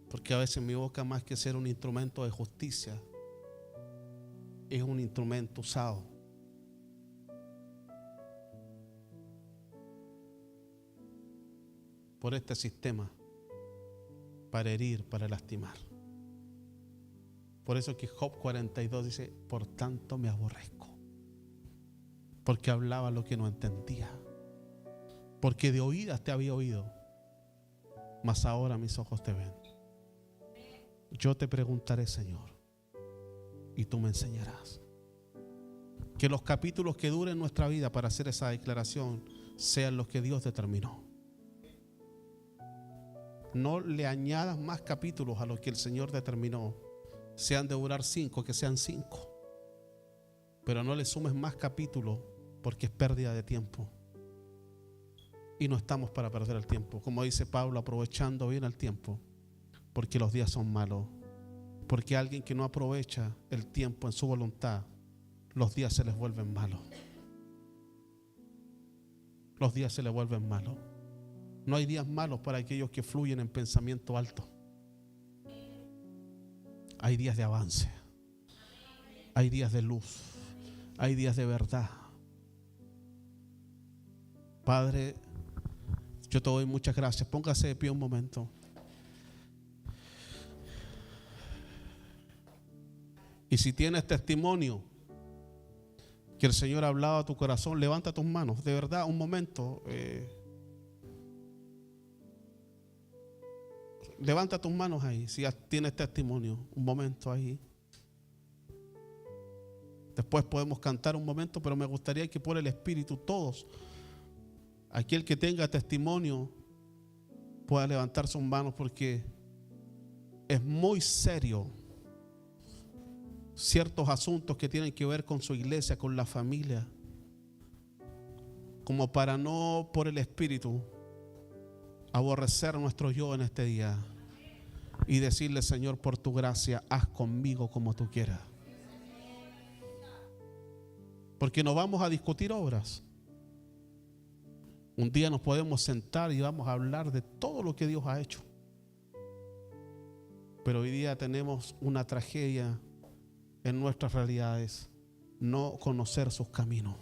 Porque a veces mi boca, más que ser un instrumento de justicia, es un instrumento usado por este sistema para herir, para lastimar. Por eso que Job 42 dice: por tanto me aborrezco, porque hablaba lo que no entendía, porque de oídas te había oído, mas ahora mis ojos te ven. Yo te preguntaré, Señor, y tú me enseñarás. Que los capítulos que duren nuestra vida para hacer esa declaración sean los que Dios determinó. No le añadas más capítulos a los que el Señor determinó. Sean de durar 5, que sean 5. Pero no le sumes más capítulos, porque es pérdida de tiempo. Y no estamos para perder el tiempo. Como dice Pablo, aprovechando bien el tiempo, porque los días son malos. Porque alguien que no aprovecha el tiempo en su voluntad, los días se les vuelven malos. Los días se les vuelven malos. No hay días malos para aquellos que fluyen en pensamiento alto. Hay días de avance. Hay días de luz. Hay días de verdad. Padre, yo te doy muchas gracias. Póngase de pie un momento. Y si tienes testimonio que el Señor ha hablado a tu corazón, levanta tus manos. De verdad, un momento. Levanta tus manos ahí. Si tienes testimonio, un momento ahí. Después podemos cantar un momento, pero me gustaría que por el Espíritu todos, aquel que tenga testimonio, pueda levantar sus manos, porque es muy serio ciertos asuntos que tienen que ver con su iglesia, con la familia, como para no, por el Espíritu, aborrecer nuestro yo en este día y decirle: Señor, por tu gracia, haz conmigo como tú quieras. Porque no vamos a discutir obras, Un día nos podemos sentar y vamos a hablar de todo lo que Dios ha hecho. Pero hoy día tenemos una tragedia en nuestras realidades: no conocer sus caminos.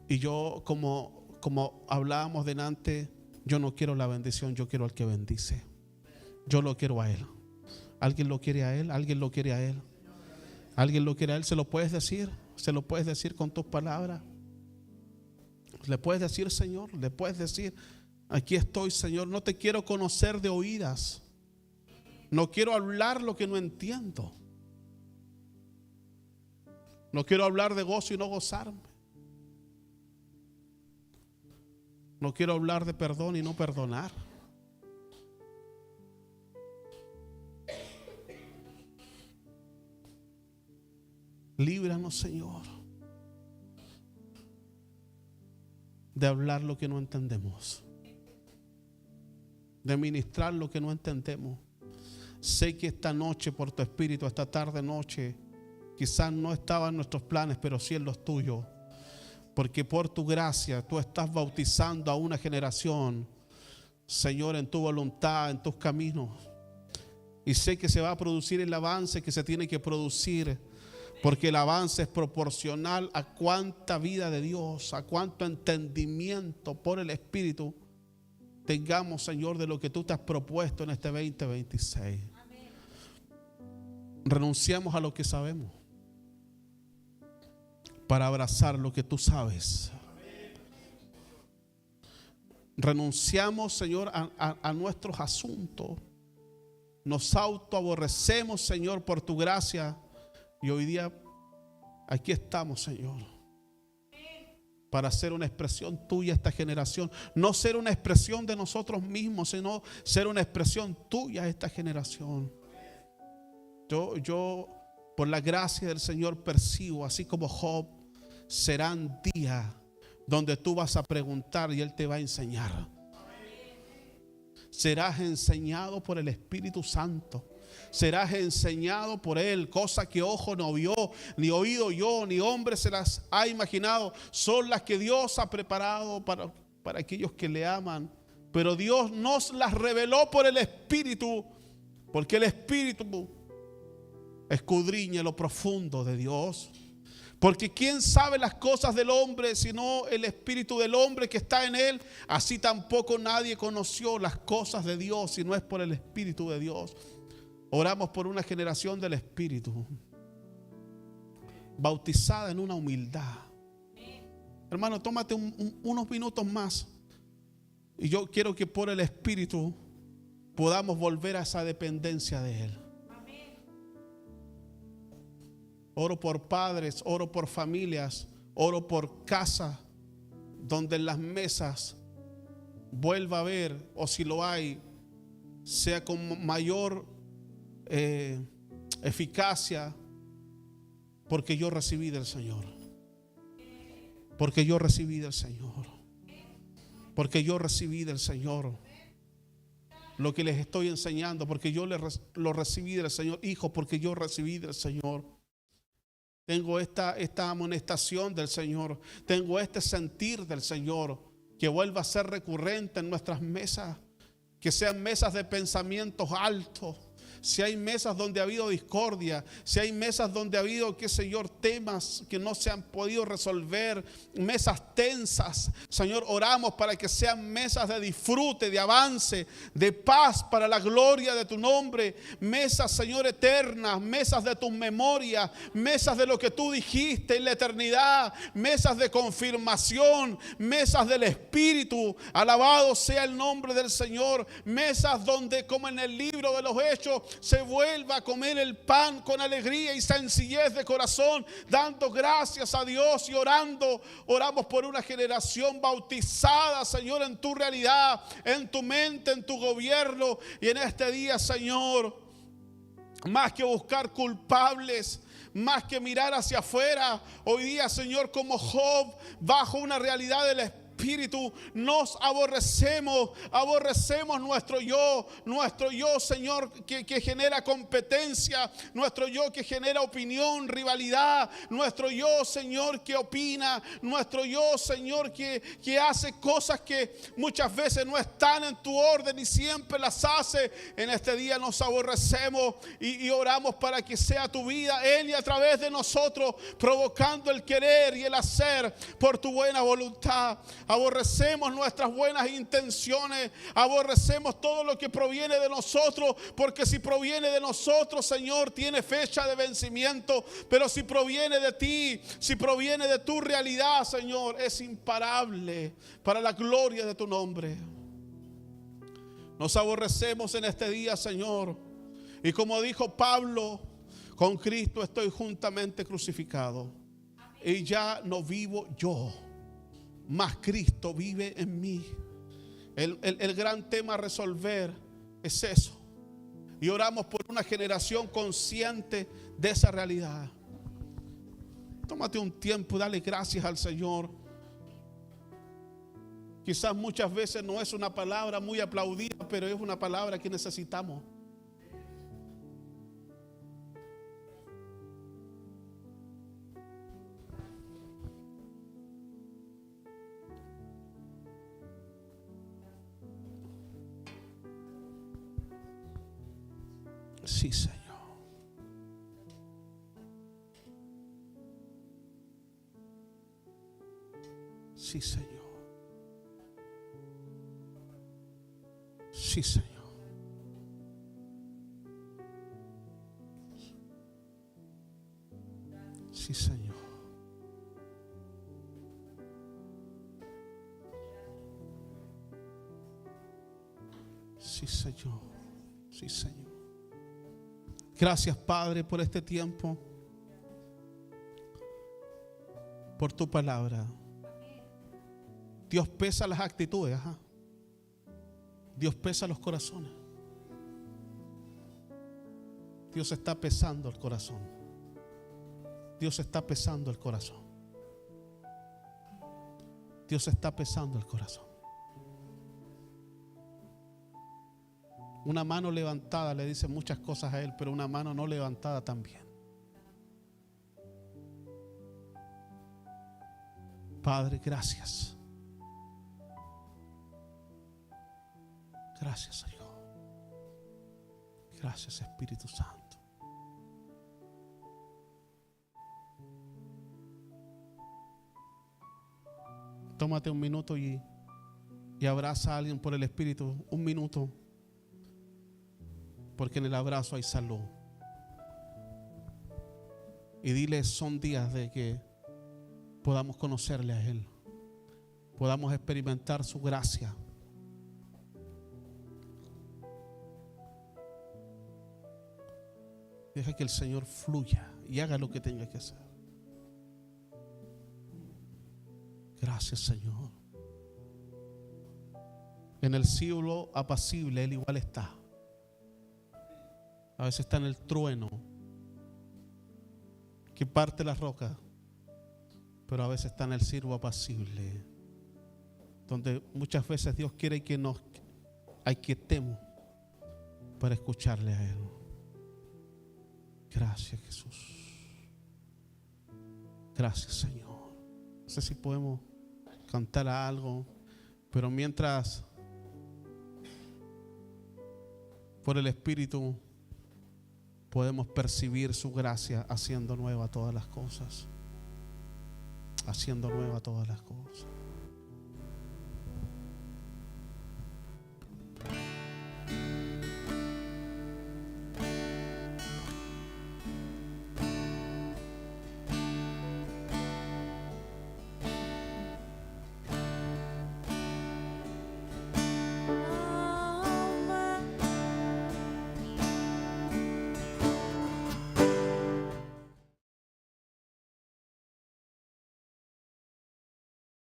Y yo, como hablábamos delante, yo no quiero la bendición, yo quiero al que bendice. Yo lo quiero a Él. ¿Alguien lo quiere a Él? ¿Alguien lo quiere a Él? ¿Alguien lo quiere a Él? ¿Se lo puedes decir? ¿Se lo puedes decir con tus palabras? ¿Le puedes decir, Señor? ¿Le puedes decir: aquí estoy, Señor? No te quiero conocer de oídas. No quiero hablar lo que no entiendo. No quiero hablar de gozo y no gozarme. No quiero hablar de perdón y no perdonar. Líbranos, Señor, de hablar lo que no entendemos, de ministrar lo que no entendemos. Sé que esta noche, por tu Espíritu, esta tarde noche, quizás no estaba en nuestros planes, pero sí en los tuyos. Porque por tu gracia tú estás bautizando a una generación, Señor, en tu voluntad, en tus caminos. Y sé que se va a producir el avance que se tiene que producir, porque el avance es proporcional a cuánta vida de Dios, a cuánto entendimiento por el Espíritu tengamos, Señor, de lo que tú te has propuesto en este 2026. Amén. Renunciamos a lo que sabemos para abrazar lo que tú sabes. Renunciamos, Señor, a nuestros asuntos. Nos autoaborrecemos, Señor, por tu gracia. Y hoy día aquí estamos, Señor, para ser una expresión tuya a esta generación. No ser una expresión de nosotros mismos, sino ser una expresión tuya a esta generación. Yo por la gracia del Señor percibo, así como Job, serán días donde tú vas a preguntar y Él te va a enseñar. Serás enseñado por el Espíritu Santo. Serás enseñado por Él, cosa que ojo no vio, ni oído yo, ni hombre se las ha imaginado. Son las que Dios ha preparado para aquellos que le aman. Pero Dios nos las reveló por el Espíritu, porque el Espíritu escudriña lo profundo de Dios. Porque ¿quién sabe las cosas del hombre sino el espíritu del hombre que está en él? Así tampoco nadie conoció las cosas de Dios si no es por el Espíritu de Dios. Oramos por una generación del Espíritu, bautizada en una humildad. Hermano, tómate unos minutos más. Y yo quiero que por el Espíritu podamos volver a esa dependencia de Él. Oro por padres, oro por familias, oro por casa, donde en las mesas vuelva a haber, o si lo hay, sea con mayor eficacia, porque yo recibí del Señor. Porque yo recibí del Señor. Porque yo recibí del Señor lo que les estoy enseñando, porque yo lo recibí del Señor. Hijo, porque yo recibí del Señor. Tengo esta amonestación del Señor. Tengo este sentir del Señor, que vuelva a ser recurrente en nuestras mesas. Que sean mesas de pensamientos altos. Si hay mesas donde ha habido discordia, si hay mesas donde ha habido, qué sé yo, temas que no se han podido resolver, mesas tensas, Señor, oramos para que sean mesas de disfrute, de avance, de paz para la gloria de tu nombre. Mesas, Señor, eternas, mesas de tus memorias, mesas de lo que tú dijiste en la eternidad, mesas de confirmación, mesas del Espíritu. Alabado sea el nombre del Señor. Mesas donde, como en el libro de los Hechos, se vuelva a comer el pan con alegría y sencillez de corazón, dando gracias a Dios y orando. Oramos por una generación bautizada, Señor, en tu realidad, en tu mente, en tu gobierno. Y en este día, Señor, más que buscar culpables, más que mirar hacia afuera, hoy día, Señor, como Job, bajo una realidad del Espíritu, espíritu nos aborrecemos nuestro yo, Señor, que genera competencia, nuestro yo que genera opinión, rivalidad, nuestro yo, Señor, que opina, nuestro yo, Señor, que hace cosas que muchas veces no están en tu orden y siempre las hace. En este día nos aborrecemos y oramos para que sea tu vida en y a través de nosotros, provocando el querer y el hacer por tu buena voluntad. Aborrecemos nuestras buenas intenciones, aborrecemos todo lo que proviene de nosotros, porque si proviene de nosotros, Señor, tiene fecha de vencimiento, pero si proviene de ti, si proviene de tu realidad, Señor, es imparable para la gloria de tu nombre. Nos aborrecemos en este día, Señor, y como dijo Pablo, con Cristo estoy juntamente crucificado. Y ya no vivo yo, mas Cristo vive en mí. El gran tema a resolver es eso. Y oramos por una generación consciente de esa realidad. Tómate un tiempo, dale gracias al Señor. Quizás muchas veces no es una palabra muy aplaudida, pero es una palabra que necesitamos. Sí, Señor. Sí, Señor. Sí, Señor. Sí, Señor. Sí, Señor. Sí, Señor. Gracias, Padre, por este tiempo, por tu palabra. Dios pesa las actitudes, Dios pesa los corazones. Dios está pesando el corazón. Dios está pesando el corazón. Dios está pesando el corazón. Una mano levantada le dice muchas cosas a Él, pero una mano no levantada también. Padre, gracias. Gracias, Señor. Gracias, Espíritu Santo. Tómate un minuto y abraza a alguien por el Espíritu. Un minuto. Porque en el abrazo hay salud. Y dile, son días de que podamos conocerle a Él. Podamos experimentar su gracia. Deja que el Señor fluya y haga lo que tenga que hacer. Gracias, Señor. En el cielo apacible Él igual está. A veces está en el trueno que parte la roca, pero a veces está en el siervo apacible, donde muchas veces Dios quiere que nos aquietemos para escucharle a Él. Gracias, Jesús. Gracias, Señor. No sé si podemos cantar algo, pero mientras por el Espíritu podemos percibir su gracia haciendo nueva todas las cosas. Haciendo nueva todas las cosas.